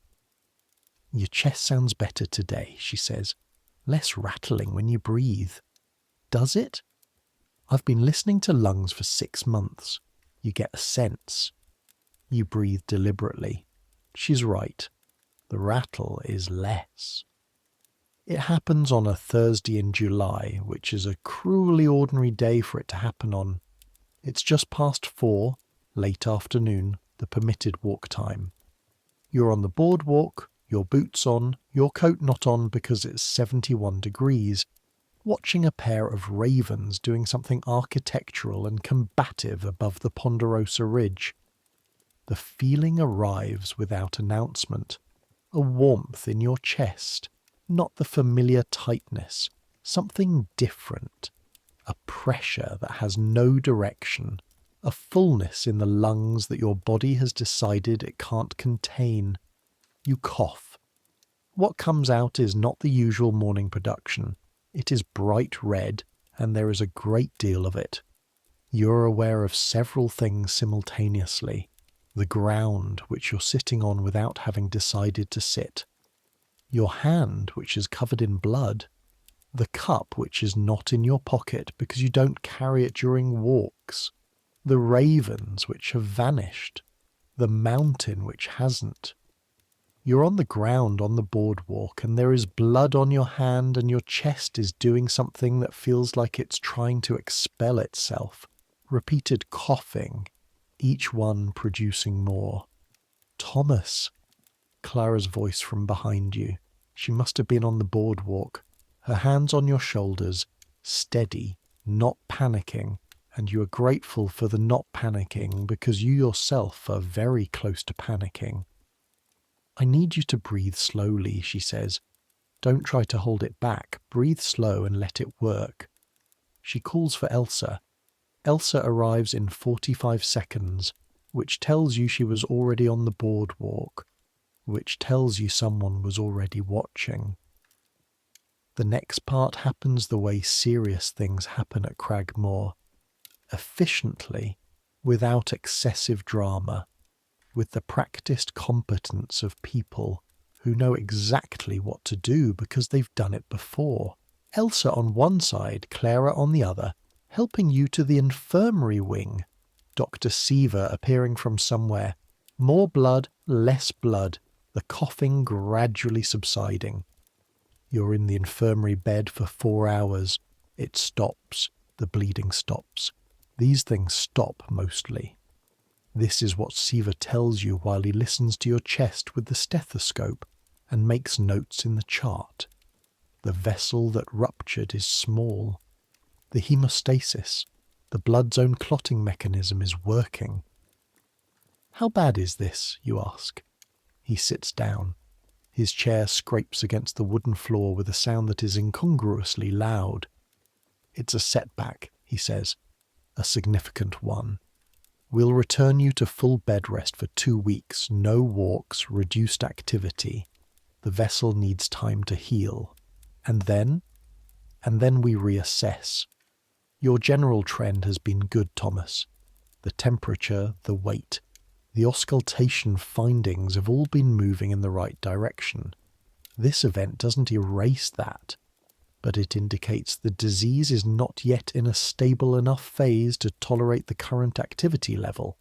"Your chest sounds better today," she says. "Less rattling when you breathe." "Does it?" "I've been listening to lungs for 6 months. You get a sense." You breathe deliberately. She's right. The rattle is less. It happens on a Thursday in July, which is a cruelly ordinary day for it to happen on. It's just past 4, late afternoon, the permitted walk time. You're on the boardwalk, your boots on, your coat not on because it's 71 degrees, watching a pair of ravens doing something architectural and combative above the Ponderosa Ridge. The feeling arrives without announcement, a warmth in your chest, not the familiar tightness, something different, a pressure that has no direction, a fullness in the lungs that your body has decided it can't contain. You cough. What comes out is not the usual morning production. It is bright red, and there is a great deal of it. You're aware of several things simultaneously. The ground which you're sitting on without having decided to sit. Your hand which is covered in blood. The cup which is not in your pocket because you don't carry it during walks. The ravens which have vanished. The mountain which hasn't. You're on the ground on the boardwalk, and there is blood on your hand, and your chest is doing something that feels like it's trying to expel itself. Repeated coughing, each one producing more. "Thomas," Clara's voice from behind you. She must have been on the boardwalk. Her hands on your shoulders, steady, not panicking, and you are grateful for the not panicking because you yourself are very close to panicking. "I need you to breathe slowly," she says. "Don't try to hold it back. Breathe slow and let it work." She calls for Elsa. Elsa arrives in 45 seconds, which tells you she was already on the boardwalk, which tells you someone was already watching. The next part happens the way serious things happen at Cragmore. Efficiently, without excessive drama, with the practiced competence of people who know exactly what to do because they've done it before. Elsa on one side, Clara on the other, helping you to the infirmary wing. Dr. Seaver appearing from somewhere. More blood, less blood, the coughing gradually subsiding. You're in the infirmary bed for 4 hours. It stops. The bleeding stops. These things stop mostly. This is what Seaver tells you while he listens to your chest with the stethoscope and makes notes in the chart. The vessel that ruptured is small. The hemostasis, the blood's own clotting mechanism, is working. "How bad is this?" you ask. He sits down. His chair scrapes against the wooden floor with a sound that is incongruously loud. "It's a setback," he says. "A significant one." We'll return you to full bed rest for 2 weeks, no walks, reduced activity. The vessel needs time to heal. And then we reassess. Your general trend has been good, Thomas. The temperature, the weight, the auscultation findings have all been moving in the right direction. This event doesn't erase that, but it indicates the disease is not yet in a stable enough phase to tolerate the current activity level.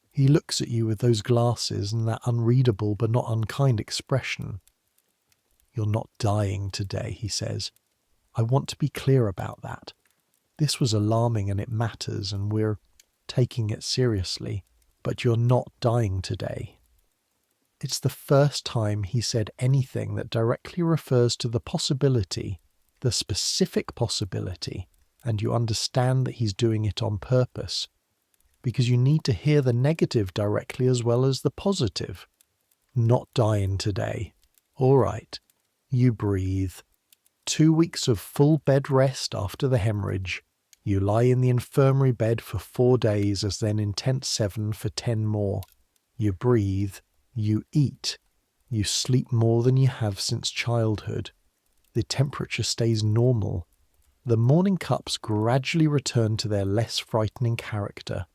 He looks at you with those glasses and that unreadable but not unkind expression. You're not dying today, he says. I want to be clear about that. This was alarming and it matters and we're taking it seriously, but you're not dying today. It's the first time he said anything that directly refers to the possibility, the specific possibility, and you understand that he's doing it on purpose, because you need to hear the negative directly as well as the positive. Not dying today. All right. You breathe. 2 weeks of full bed rest after the hemorrhage. You lie in the infirmary bed for 4 days, as then intense 7 for 10 more. You breathe. You eat. You sleep more than you have since childhood. The temperature stays normal. The morning cups gradually return to their less frightening character.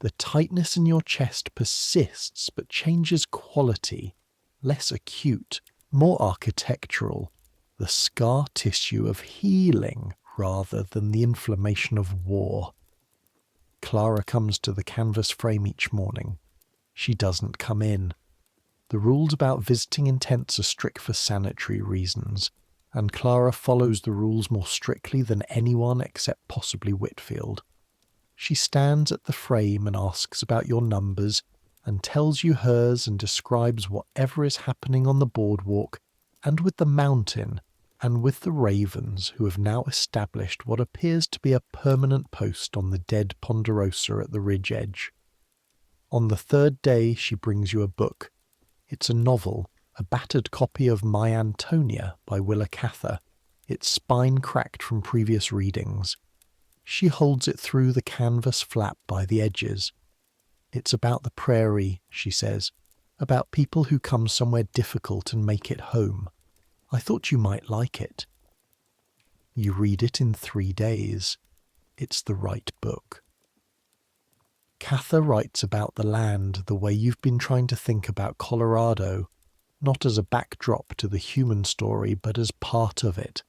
The tightness in your chest persists but changes quality, less acute, more architectural, the scar tissue of healing rather than the inflammation of war. Clara comes to the canvas frame each morning. She doesn't come in. The rules about visiting intents are strict for sanitary reasons, and Clara follows the rules more strictly than anyone except possibly Whitfield. She stands at the frame and asks about your numbers and tells you hers and describes whatever is happening on the boardwalk and with the mountain and with the ravens who have now established what appears to be a permanent post on the dead ponderosa at the ridge edge. On the 3rd day she brings you a book. It's a novel, a battered copy of My Antonia by Willa Cather, its spine cracked from previous readings. She holds it through the canvas flap by the edges. It's about the prairie, she says, about people who come somewhere difficult and make it home. I thought you might like it. You read it in 3 days. It's the right book. Cather writes about the land the way you've been trying to think about Colorado, not as a backdrop to the human story, but as part of it,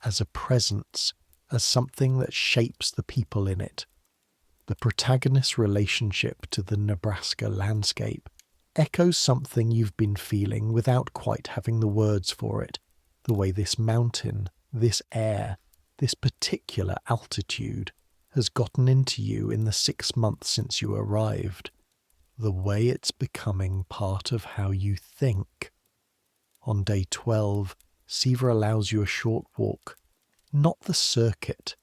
as a presence, as something that shapes the people in it. The protagonist's relationship to the Nebraska landscape echoes something you've been feeling without quite having the words for it, the way this mountain, this air, this particular altitude has gotten into you in the 6 months since you arrived, the way it's becoming part of how you think. On day 12, Siva allows you a short walk, not the circuit,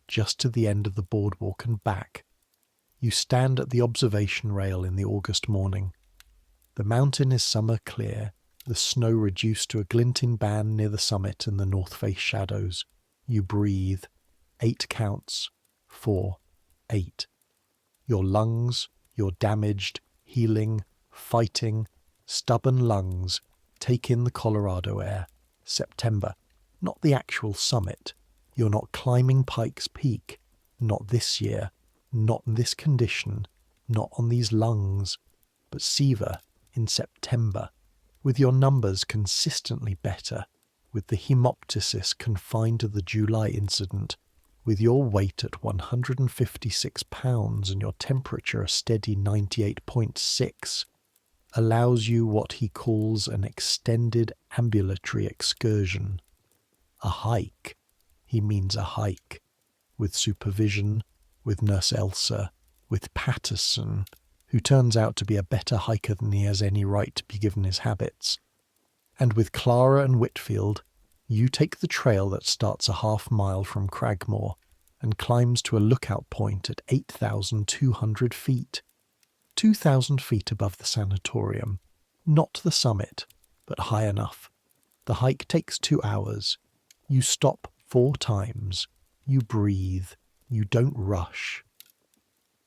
just to the end of the boardwalk and back. You stand at the observation rail in the August morning. The mountain is summer clear, the snow reduced to a glinting band near the summit and the north face shadows. You breathe. 8 counts. 4, 8. Your lungs, your damaged, healing, fighting, stubborn lungs take in the Colorado air. September. Not the actual summit. You're not climbing Pikes Peak. Not this year. Not in this condition. Not on these lungs. But Siva, in September, with your numbers consistently better, with the hemoptysis confined to the July incident, with your weight at 156 pounds and your temperature a steady 98.6, allows you what he calls an extended ambulatory excursion. A hike. He means a hike. With supervision, with Nurse Elsa, with Patterson, who turns out to be a better hiker than he has any right to be given his habits. And with Clara and Whitfield, you take the trail that starts a half-mile from Cragmore and climbs to a lookout point at 8,200 feet. 2,000 feet above the sanatorium. Not the summit, but high enough. The hike takes 2 hours. You stop 4 times. You breathe. You don't rush.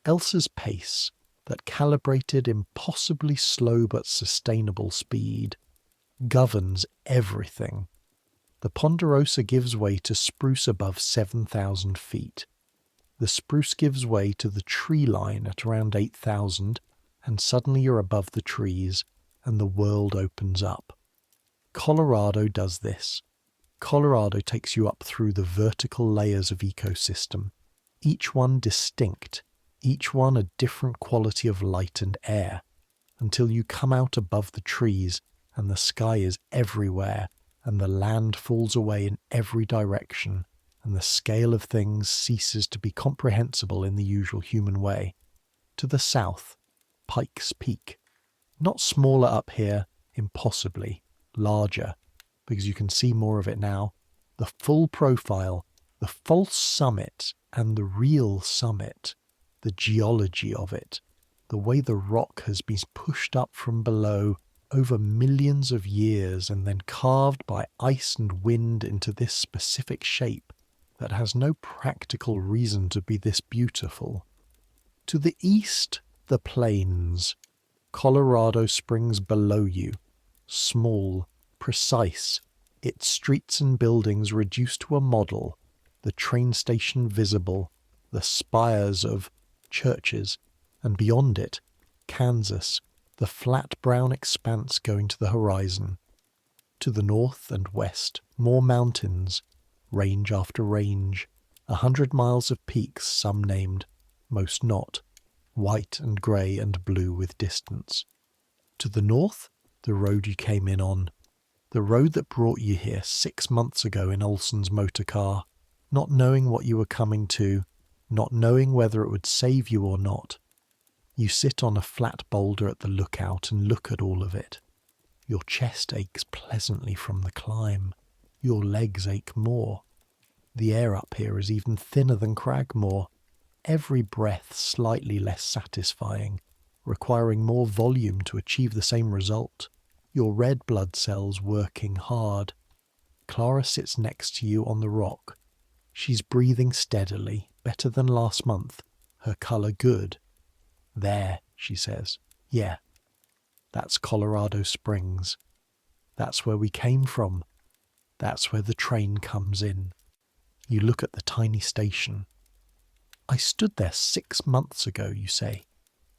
Elsa's pace, that calibrated, impossibly slow but sustainable speed, governs everything. The Ponderosa gives way to spruce above 7,000 feet. The spruce gives way to the tree line at around 8,000, and suddenly you're above the trees, and the world opens up. Colorado does this. Colorado takes you up through the vertical layers of ecosystem, each one distinct, each one a different quality of light and air, until you come out above the trees and the sky is everywhere and the land falls away in every direction and the scale of things ceases to be comprehensible in the usual human way. To the south, Pikes Peak. Not smaller up here, impossibly, larger, because you can see more of it now. The full profile, the false summit and the real summit, the geology of it, the way the rock has been pushed up from below over millions of years and then carved by ice and wind into this specific shape that has no practical reason to be this beautiful. To the east, the plains. Colorado Springs below you, small, precise, its streets and buildings reduced to a model, the train station visible, the spires of churches, and beyond it, Kansas, the flat brown expanse going to the horizon. To the north and west, more mountains, range after range, 100 miles of peaks, some named, most not, white and grey and blue with distance. To the north, the road you came in on, the road that brought you here 6 months ago in Olson's motor car, not knowing what you were coming to, not knowing whether it would save you or not. You sit on a flat boulder at the lookout and look at all of it. Your chest aches pleasantly from the climb. Your legs ache more. The air up here is even thinner than Cragmore. Every breath slightly less satisfying, requiring more volume to achieve the same result. Your red blood cells working hard. Clara sits next to you on the rock. She's breathing steadily, better than last month, her colour good. There, she says. Yeah, that's Colorado Springs. That's where we came from. That's where the train comes in. You look at the tiny station. I stood there 6 months ago, you say,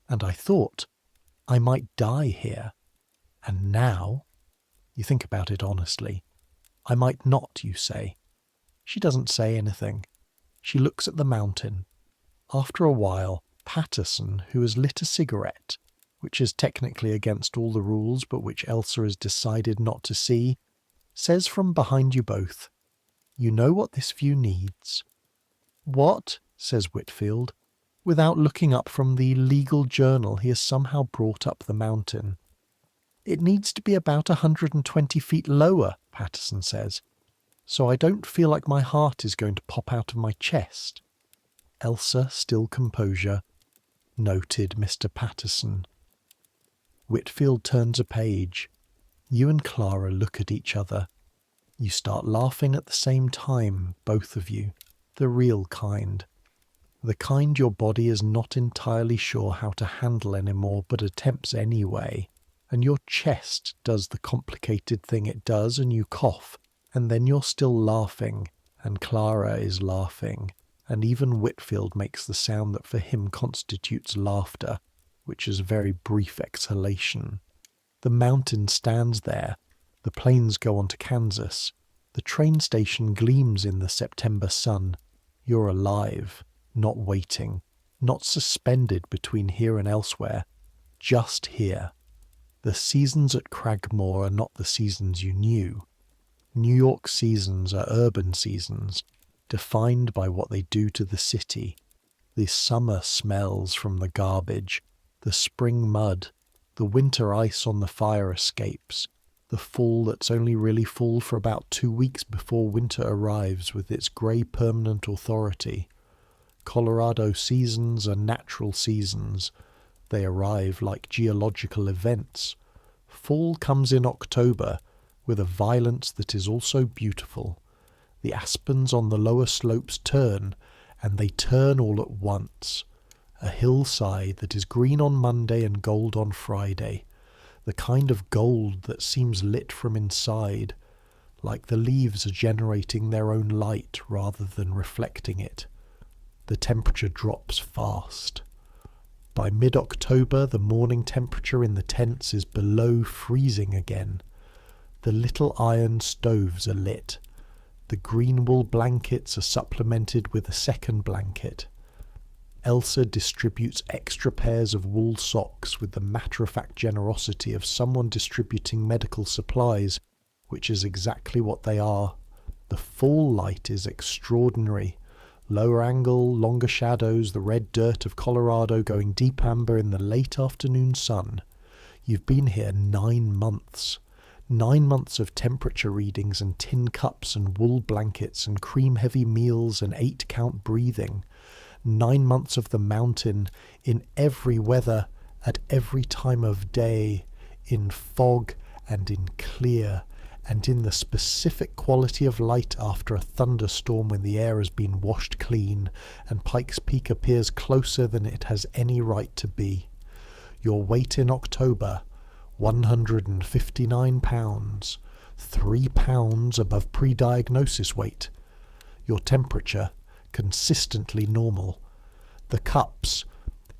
and I thought I might die here. And now, you think about it honestly, I might not, you say. She doesn't say anything. She looks at the mountain. After a while, Patterson, who has lit a cigarette, which is technically against all the rules but which Elsa has decided not to see, says from behind you both, "You know what this view needs." "What?" says Whitfield, without looking up from the legal journal he has somehow brought up the mountain. "It needs to be about 120 feet lower," Patterson says, "so I don't feel like my heart is going to pop out of my chest." Elsa, still composure. "Noted, Mr. Patterson." Whitfield turns a page. You and Clara look at each other. You start laughing at the same time, both of you, the real kind. The kind your body is not entirely sure how to handle anymore but attempts anyway, and your chest does the complicated thing it does and you cough, and then you're still laughing, and Clara is laughing, and even Whitfield makes the sound that for him constitutes laughter, which is a very brief exhalation. The mountain stands there, the plains go on to Kansas, the train station gleams in the September sun. You're alive, not waiting, not suspended between here and elsewhere, just here. The seasons at Cragmore are not the seasons you knew. New York seasons are urban seasons, defined by what they do to the city. The summer smells from the garbage, the spring mud, the winter ice on the fire escapes, the fall that's only really fall for about 2 weeks before winter arrives with its grey permanent authority. Colorado seasons are natural seasons. They arrive like geological events. Fall comes in October with a violence that is also beautiful. The aspens on the lower slopes turn, and they turn all at once. A hillside that is green on Monday and gold on Friday, the kind of gold that seems lit from inside, like the leaves are generating their own light rather than reflecting it. The temperature drops fast. By mid-October, the morning temperature in the tents is below freezing again. The little iron stoves are lit. The green wool blankets are supplemented with a second blanket. Elsa distributes extra pairs of wool socks with the matter-of-fact generosity of someone distributing medical supplies, which is exactly what they are. The fall light is extraordinary. Lower angle, longer shadows, the red dirt of Colorado going deep amber in the late afternoon sun. You've been here 9 months. 9 months of temperature readings and tin cups and wool blankets and cream-heavy meals and 8-count breathing. 9 months of the mountain, in every weather, at every time of day, in fog and in clear, and in the specific quality of light after a thunderstorm when the air has been washed clean and Pikes Peak appears closer than it has any right to be. Your weight in October, 159 pounds, 3 pounds above pre-diagnosis weight. Your temperature, consistently normal. The cups,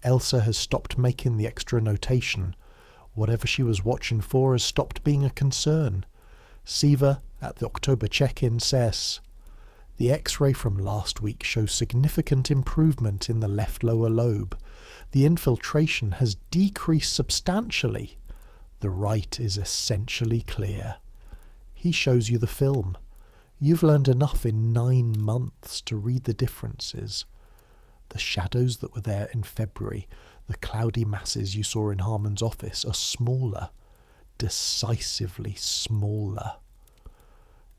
Elsa has stopped making the extra notation. Whatever she was watching for has stopped being a concern. Siva, at the October check-in, says, "The X-ray from last week shows significant improvement in the left lower lobe. The infiltration has decreased substantially. The right is essentially clear." He shows you the film. You've learned enough in 9 months to read the differences. The shadows that were there in February, the cloudy masses you saw in Harmon's office, are smaller, decisively smaller.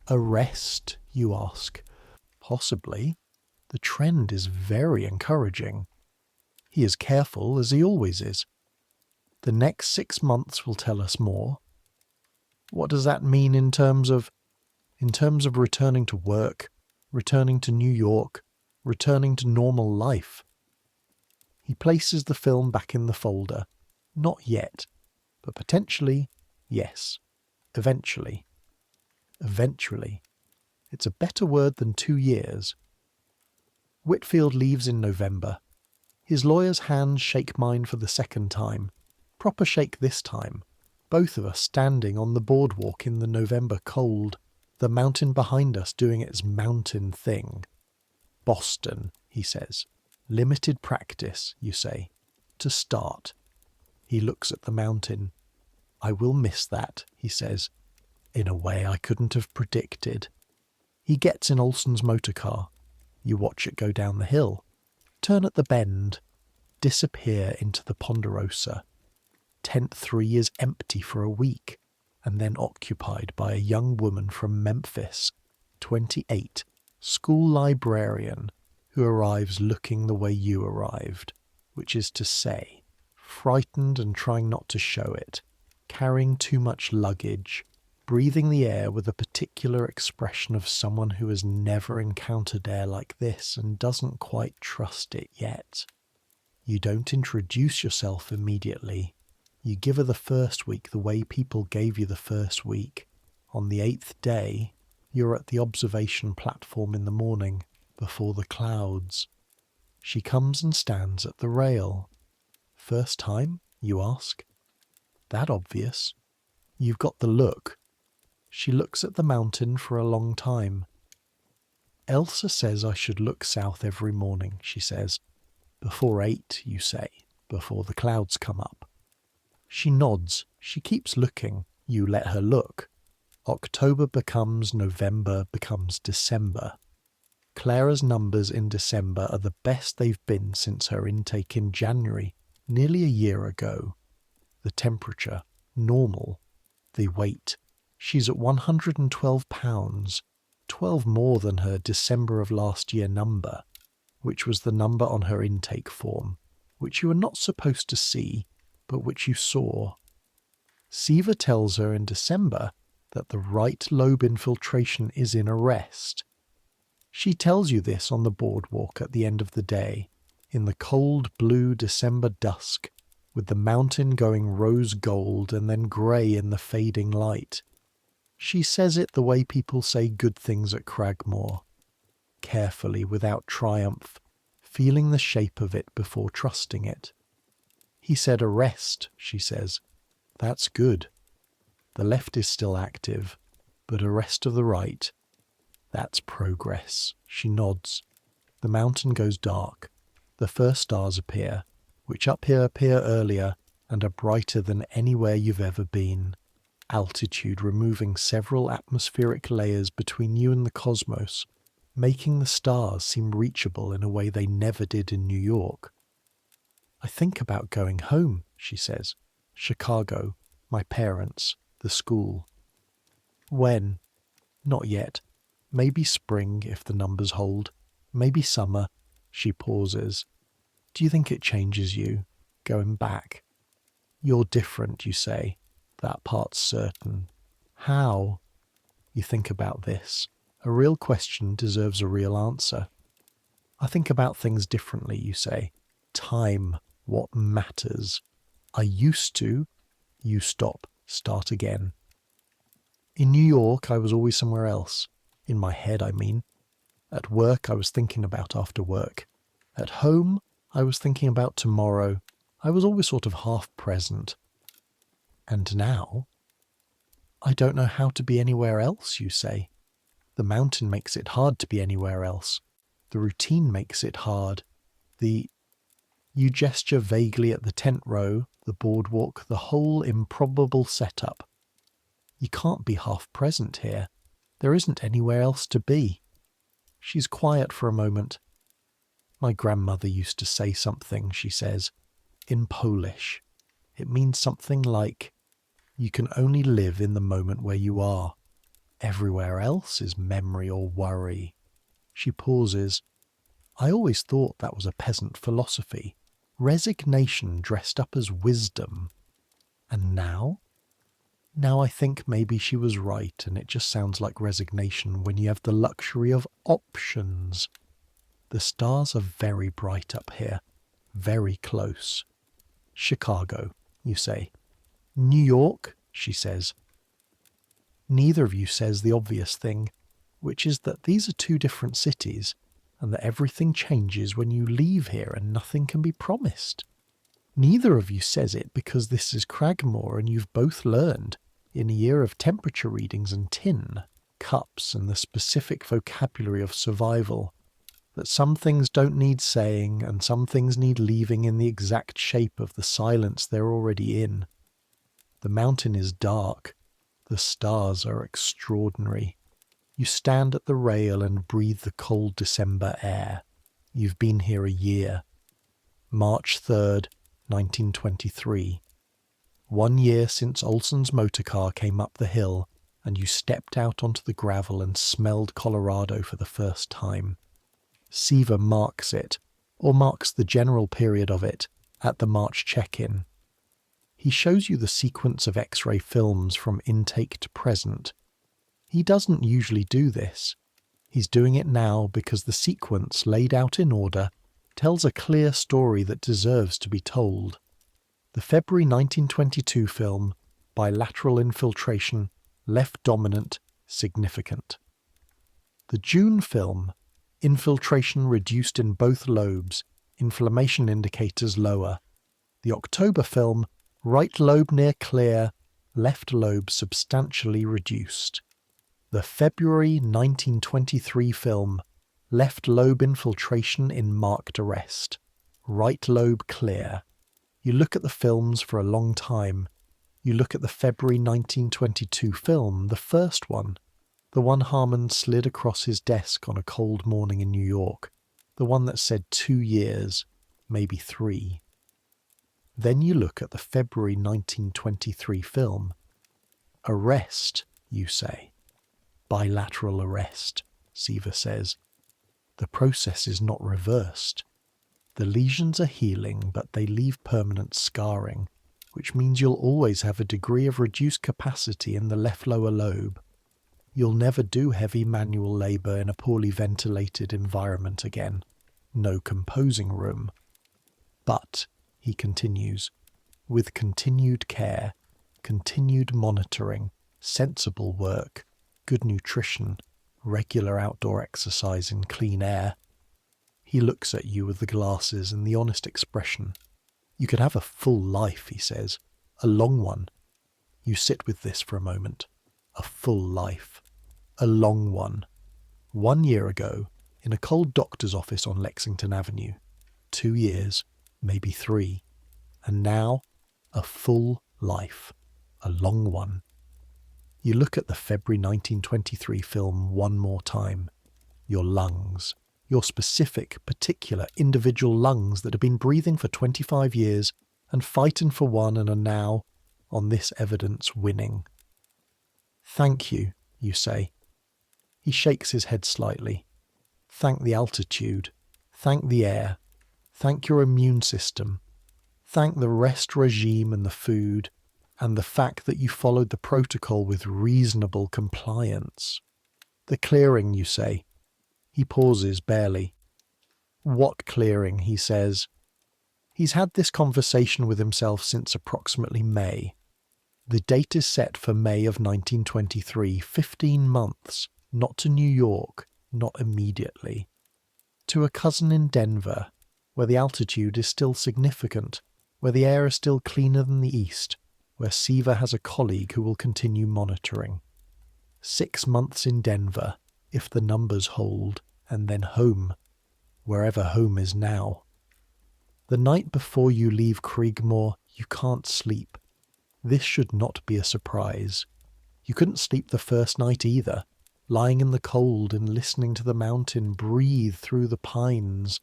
Arrest, you ask? Possibly. The trend is very encouraging. He is careful, as he always is. The next 6 months will tell us more. What does that mean in terms of returning to work, returning to New York, returning to normal life? He places the film back in the folder. Not yet, but potentially, yes. Eventually. Eventually. It's a better word than 2 years. Whitfield leaves in November. His lawyer's hands shake mine for the second time. Proper shake this time. Both of us standing on the boardwalk in the November cold, the mountain behind us doing its mountain thing. Boston, he says. Limited practice, you say. To start. He looks at the mountain. I will miss that, he says, in a way I couldn't have predicted. He gets in Olson's motor car. You watch it go down the hill. Turn at the bend. Disappear into the Ponderosa. Tent 3 is empty for a week, and then occupied by a young woman from Memphis, 28, school librarian, who arrives looking the way you arrived, which is to say, frightened and trying not to show it, carrying too much luggage, breathing the air with a particular expression of someone who has never encountered air like this and doesn't quite trust it yet. You don't introduce yourself immediately. You give her the first week the way people gave you the first week. On the 8th day, you're at the observation platform in the morning, before the clouds. She comes and stands at the rail. First time, you ask? That obvious. You've got the look. She looks at the mountain for a long time. Elsa says I should look south every morning, she says. Before 8, you say, before the clouds come up. She nods. She keeps looking. You let her look. October becomes November, becomes December. Clara's numbers in December are the best they've been since her intake in January, nearly a year ago. The temperature, normal. The weight, she's at 112 pounds, 12 more than her December of last year number, which was the number on her intake form, which you were not supposed to see, but which you saw. Siva tells her in December that the right lobe infiltration is in arrest. She tells you this on the boardwalk at the end of the day, in the cold blue December dusk, with the mountain going rose gold and then grey in the fading light. She says it the way people say good things at Cragmore, carefully, without triumph, feeling the shape of it before trusting it. He said arrest, she says. That's good. The left is still active, but arrest of the right. That's progress. She nods. The mountain goes dark. The first stars appear, which up here appear earlier and are brighter than anywhere you've ever been. Altitude removing several atmospheric layers between you and the cosmos, making the stars seem reachable in a way they never did in New York. I think about going home, she says. Chicago, my parents, the school. When? Not yet. Maybe spring, if the numbers hold. Maybe summer. She pauses. Do you think it changes you, going back? You're different, you say. That part's certain. How? You think about this. A real question deserves a real answer. I think about things differently, you say. Time, what matters. I used to. You stop, start again. In New York, I was always somewhere else. In my head, I mean. At work, I was thinking about after work. At home, I was thinking about tomorrow. I was always sort of half present. And now, I don't know how to be anywhere else, you say. The mountain makes it hard to be anywhere else. The routine makes it hard. You gesture vaguely at the tent row, the boardwalk, the whole improbable setup. You can't be half present here. There isn't anywhere else to be. She's quiet for a moment. My grandmother used to say something, she says, in Polish. It means something like, you can only live in the moment where you are. Everywhere else is memory or worry. She pauses. I always thought that was a peasant philosophy. Resignation dressed up as wisdom. And now? Now I think maybe she was right, and it just sounds like resignation when you have the luxury of options. The stars are very bright up here, very close. Chicago, you say. New York, she says. Neither of you says the obvious thing, which is that these are two different cities, and that everything changes when you leave here and nothing can be promised. Neither of you says it because this is Cragmore and you've both learned, in a year of temperature readings and tin, cups and the specific vocabulary of survival, that some things don't need saying and some things need leaving in the exact shape of the silence they're already in. The mountain is dark. The stars are extraordinary. You stand at the rail and breathe the cold December air. You've been here a year. March 3rd, 1923. 1 year since Olson's motorcar came up the hill and you stepped out onto the gravel and smelled Colorado for the first time. Seaver marks it, or marks the general period of it, at the March check-in. He shows you the sequence of X-ray films from intake to present. He doesn't usually do this. He's doing it now because the sequence, laid out in order, tells a clear story that deserves to be told. The February 1922 film, Bilateral Infiltration, Left Dominant, Significant. The June film, Infiltration reduced in both lobes, inflammation indicators lower. The October film, Right lobe near clear, left lobe substantially reduced. The February 1923 film, Left lobe infiltration in marked arrest, right lobe clear. You look at the films for a long time. You look at the February 1922 film, the first one, the one Harmon slid across his desk on a cold morning in New York, the one that said 2 years, maybe 3. Then you look at the February 1923 film. Arrest, you say. Bilateral arrest, Seaver says. The process is not reversed. The lesions are healing, but they leave permanent scarring, which means you'll always have a degree of reduced capacity in the left lower lobe. You'll never do heavy manual labour in a poorly ventilated environment again. No composing room. But, he continues, with continued care, continued monitoring, sensible work, good nutrition, regular outdoor exercise and clean air. He looks at you with the glasses and the honest expression. You could have a full life, he says, a long one. You sit with this for a moment. A full life. A long one. 1 year ago, in a cold doctor's office on Lexington Avenue. 2 years, maybe 3. And now, a full life. A long one. You look at the February 1923 film one more time. Your lungs. Your specific, particular, individual lungs that have been breathing for 25 years and fighting for one and are now, on this evidence, winning. Thank you, you say. He shakes his head slightly. Thank the altitude. Thank the air. Thank your immune system. Thank the rest regime and the food, and the fact that you followed the protocol with reasonable compliance. The clearing, you say. He pauses barely. What clearing, he says. He's had this conversation with himself since approximately May. The date is set for May of 1923, 15 months, not to New York, not immediately. To a cousin in Denver, where the altitude is still significant, where the air is still cleaner than the east, where Siva has a colleague who will continue monitoring. 6 months in Denver, if the numbers hold, and then home, wherever home is now. The night before you leave Creegmoor, you can't sleep. This should not be a surprise. You couldn't sleep the first night either, lying in the cold and listening to the mountain breathe through the pines.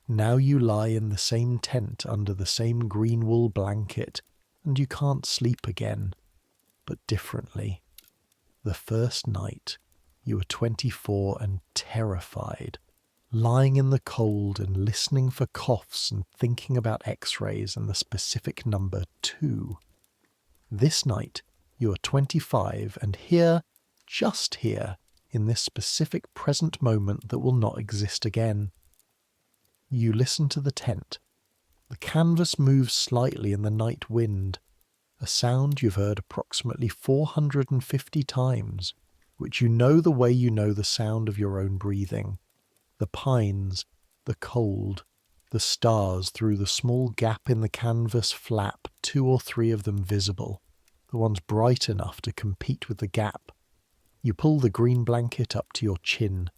Now you lie in the same tent under the same green wool blanket, and you can't sleep again, but differently. The first night, you were 24 and terrified, lying in the cold and listening for coughs and thinking about x-rays and the specific number 2. This night, you are 25 and here, just here, in this specific present moment that will not exist again. You listen to the tent. The canvas moves slightly in the night wind, a sound you've heard approximately 450 times, which you know the way you know the sound of your own breathing. The pines, the cold, the stars through the small gap in the canvas flap, 2 or 3 of them visible, the ones bright enough to compete with the gap. You pull the green blanket up to your chin,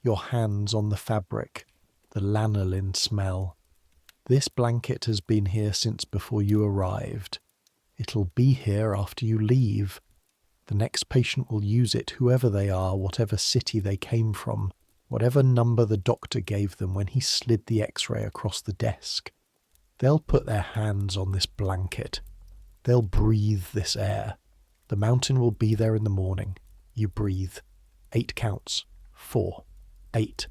your hands on the fabric, the lanolin smell. This blanket has been here since before you arrived. It'll be here after you leave. The next patient will use it, whoever they are, whatever city they came from, whatever number the doctor gave them when he slid the x-ray across the desk. They'll put their hands on this blanket. They'll breathe this air. The mountain will be there in the morning. You breathe. 8 counts. 4. 8.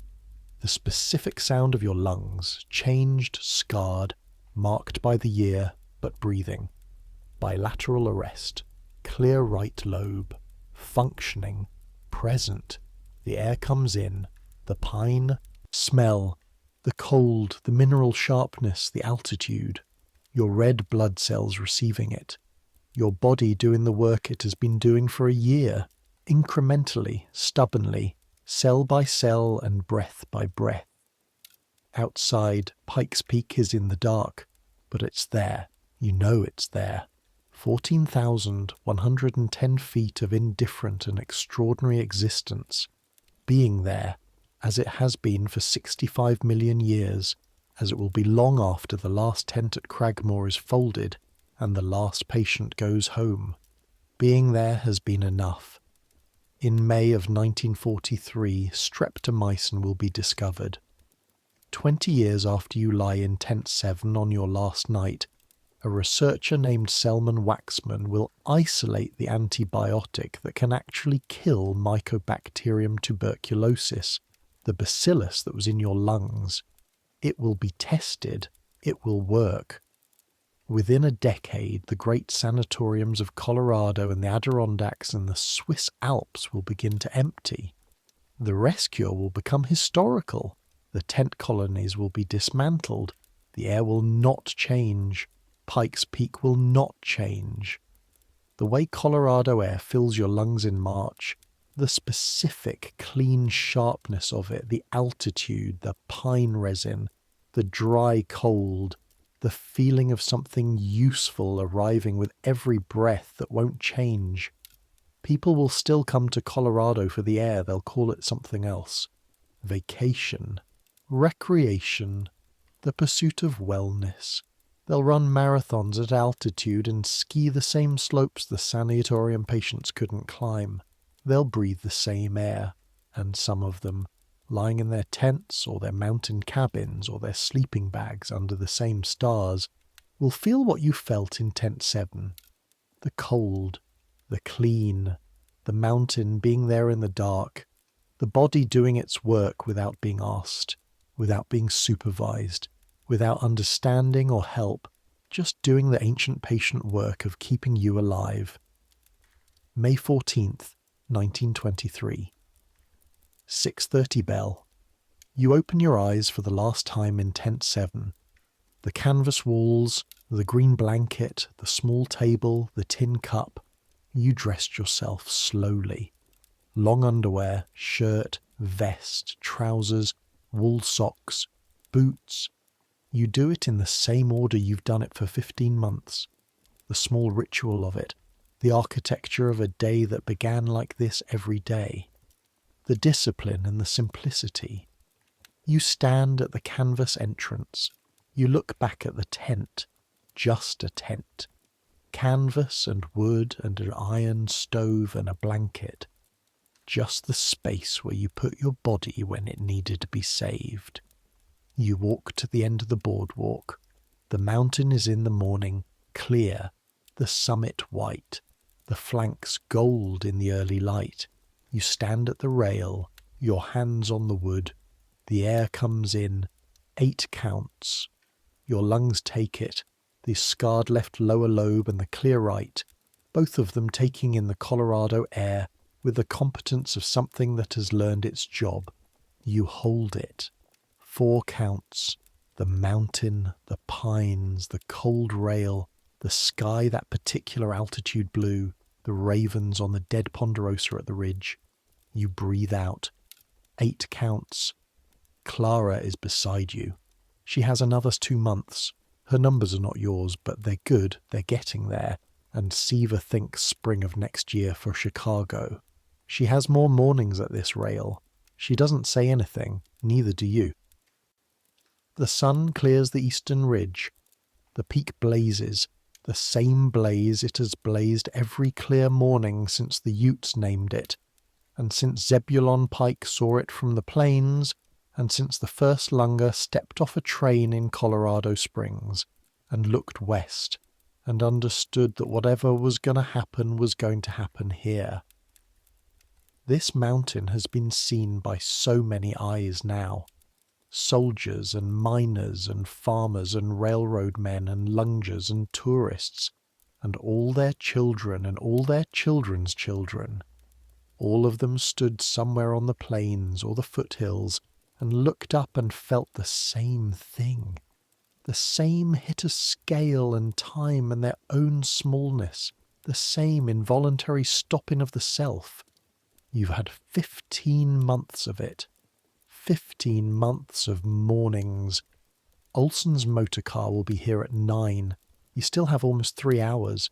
The specific sound of your lungs, changed, scarred, marked by the year, but breathing. Bilateral arrest. Clear right lobe. Functioning. Present. The air comes in. The pine. Smell. The cold. The mineral sharpness. The altitude. Your red blood cells receiving it. Your body doing the work it has been doing for a year. Incrementally, stubbornly, cell by cell and breath by breath. Outside, Pikes Peak is in the dark, but it's there. You know it's there. 14,110 feet of indifferent and extraordinary existence, being there, as it has been for 65 million years, as it will be long after the last tent at Cragmore is folded and the last patient goes home. Being there has been enough. In May of 1943, streptomycin will be discovered. 20 years after you lie in Tent 7 on your last night, a researcher named Selman Waxman will isolate the antibiotic that can actually kill Mycobacterium tuberculosis, the bacillus that was in your lungs. It will be tested. It will work. Within a decade, the great sanatoriums of Colorado and the Adirondacks and the Swiss Alps will begin to empty. The rescue will become historical. The tent colonies will be dismantled. The air will not change. Pikes Peak will not change. The way Colorado air fills your lungs in March, the specific clean sharpness of it, the altitude, the pine resin, the dry cold, the feeling of something useful arriving with every breath that won't change. People will still come to Colorado for the air. They'll call it something else. Vacation, recreation, the pursuit of wellness. They'll run marathons at altitude and ski the same slopes the sanatorium patients couldn't climb. They'll breathe the same air, and some of them, lying in their tents or their mountain cabins or their sleeping bags under the same stars, will feel what you felt in Tent 7. The cold, the clean, the mountain being there in the dark, the body doing its work without being asked, without being supervised, without understanding or help, just doing the ancient patient work of keeping you alive. May 14th, 1923. 6:30 bell. You open your eyes for the last time in Tent 7. The canvas walls, the green blanket, the small table, the tin cup. You dressed yourself slowly. Long underwear, shirt, vest, trousers, wool socks, boots. You do it in the same order you've done it for 15 months. The small ritual of it, the architecture of a day that began like this every day. The discipline and the simplicity. You stand at the canvas entrance. You look back at the tent, just a tent. Canvas and wood and an iron stove and a blanket. Just the space where you put your body when it needed to be saved. You walk to the end of the boardwalk. The mountain is in the morning, clear, the summit white, the flanks gold in the early light. You stand at the rail, your hands on the wood. The air comes in, 8 counts. Your lungs take it, the scarred left lower lobe and the clear right, both of them taking in the Colorado air with the competence of something that has learned its job. You hold it. 4 counts. The mountain, the pines, the cold rail, the sky that particular altitude blue, the ravens on the dead ponderosa at the ridge. You breathe out. 8 counts. Clara is beside you. She has another 2 months. Her numbers are not yours, but they're good. They're getting there. And Siva thinks spring of next year for Chicago. She has more mornings at this rail. She doesn't say anything. Neither do you. The sun clears the eastern ridge. The peak blazes, the same blaze it has blazed every clear morning since the Utes named it, and since Zebulon Pike saw it from the plains, and since the first lunger stepped off a train in Colorado Springs and looked west and understood that whatever was going to happen here. This mountain has been seen by so many eyes now. Soldiers and miners and farmers and railroad men and lungers and tourists, and all their children and all their children's children. All of them stood somewhere on the plains or the foothills and looked up and felt the same thing. The same hit of scale and time and their own smallness, the same involuntary stopping of the self. You've had 15 months of it. 15 months of mornings. Olson's motor car will be here at 9. You still have almost 3 hours.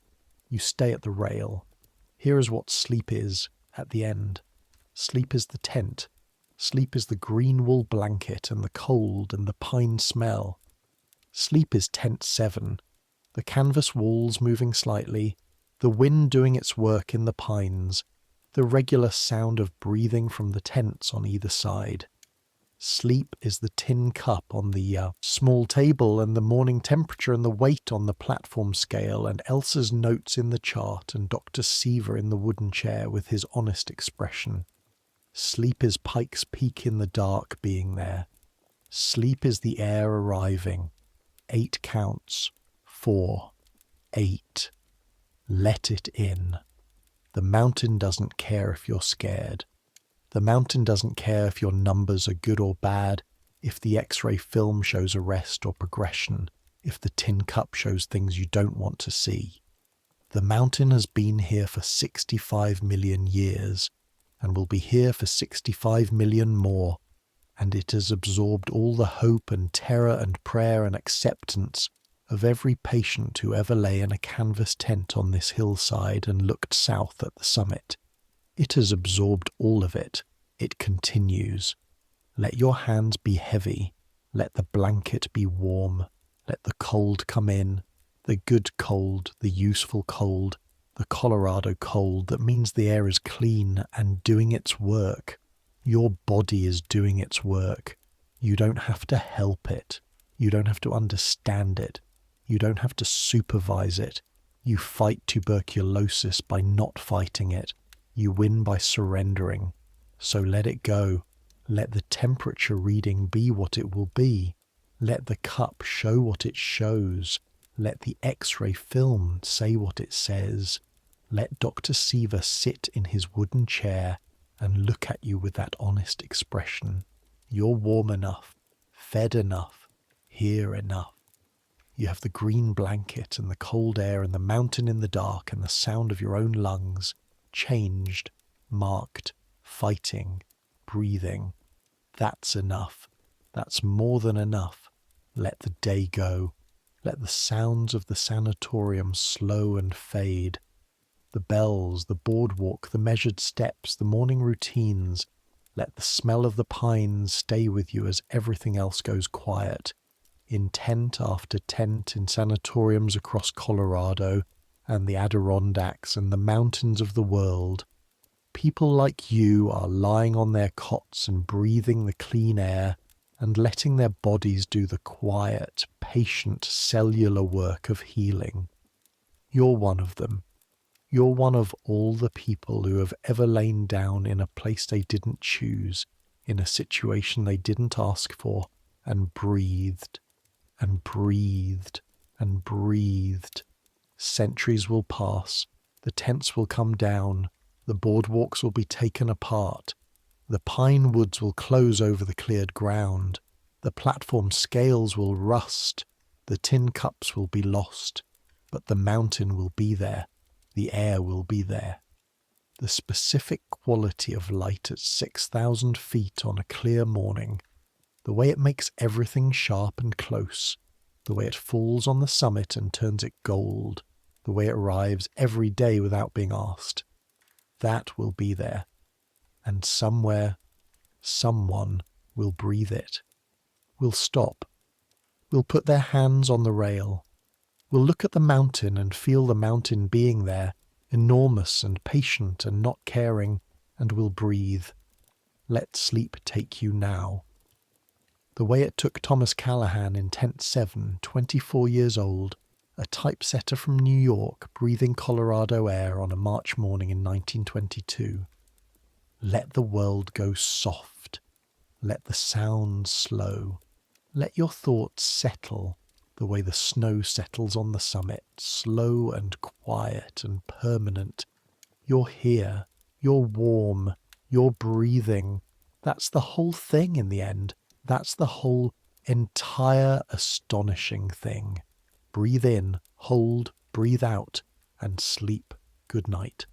You stay at the rail. Here is what sleep is at the end. Sleep is the tent. Sleep is the green wool blanket and the cold and the pine smell. Sleep is Tent 7. The canvas walls moving slightly, the wind doing its work in the pines, the regular sound of breathing from the tents on either side. Sleep is the tin cup on the small table and the morning temperature and the weight on the platform scale and Elsa's notes in the chart and Dr. Seaver in the wooden chair with his honest expression. Sleep is Pike's Peak in the dark being there. Sleep is the air arriving. 8 counts. 4. 8. Let it in. The mountain doesn't care if you're scared. The mountain doesn't care if your numbers are good or bad. If the X-ray film shows arrest or progression, if the tin cup shows things you don't want to see. The mountain has been here for 65 million years and will be here for 65 million more, and it has absorbed all the hope and terror and prayer and acceptance of every patient who ever lay in a canvas tent on this hillside and looked south at the summit. It has absorbed all of it. It continues. Let your hands be heavy. Let the blanket be warm. Let the cold come in. The good cold, the useful cold, the Colorado cold that means the air is clean and doing its work. Your body is doing its work. You don't have to help it. You don't have to understand it. You don't have to supervise it. You fight tuberculosis by not fighting it. You win by surrendering. So let it go. Let the temperature reading be what it will be. Let the cup show what it shows. Let the X-ray film say what it says. Let Dr. Seaver sit in his wooden chair and look at you with that honest expression. You're warm enough, fed enough, here enough. You have the green blanket and the cold air and the mountain in the dark and the sound of your own lungs, changed, marked, fighting, breathing. That's enough. That's more than enough. Let the day go. Let the sounds of the sanatorium slow and fade. The bells, the boardwalk, the measured steps, the morning routines. Let the smell of the pines stay with you as everything else goes quiet. In tent after tent in sanatoriums across Colorado and the Adirondacks and the mountains of the world, people like you are lying on their cots and breathing the clean air and letting their bodies do the quiet, patient, cellular work of healing. You're one of them. You're one of all the people who have ever lain down in a place they didn't choose, in a situation they didn't ask for, and breathed, and breathed, and breathed. Centuries will pass, the tents will come down, the boardwalks will be taken apart, the pine woods will close over the cleared ground, the platform scales will rust, the tin cups will be lost, but the mountain will be there, the air will be there. The specific quality of light at 6,000 feet on a clear morning, the way it makes everything sharp and close, the way it falls on the summit and turns it gold, the way it arrives every day without being asked, that will be there. And somewhere, someone will breathe it. Will stop. Will put their hands on the rail. Will look at the mountain and feel the mountain being there, enormous and patient and not caring, and will breathe. Let sleep take you now. The way it took Thomas Callahan in Tent 7, 24 years old, a typesetter from New York, breathing Colorado air on a March morning in 1922. Let the world go soft. Let the sounds slow. Let your thoughts settle the way the snow settles on the summit, slow and quiet and permanent. You're here. You're warm. You're breathing. That's the whole thing in the end. That's the whole entire astonishing thing. Breathe in, hold, breathe out, and sleep good night.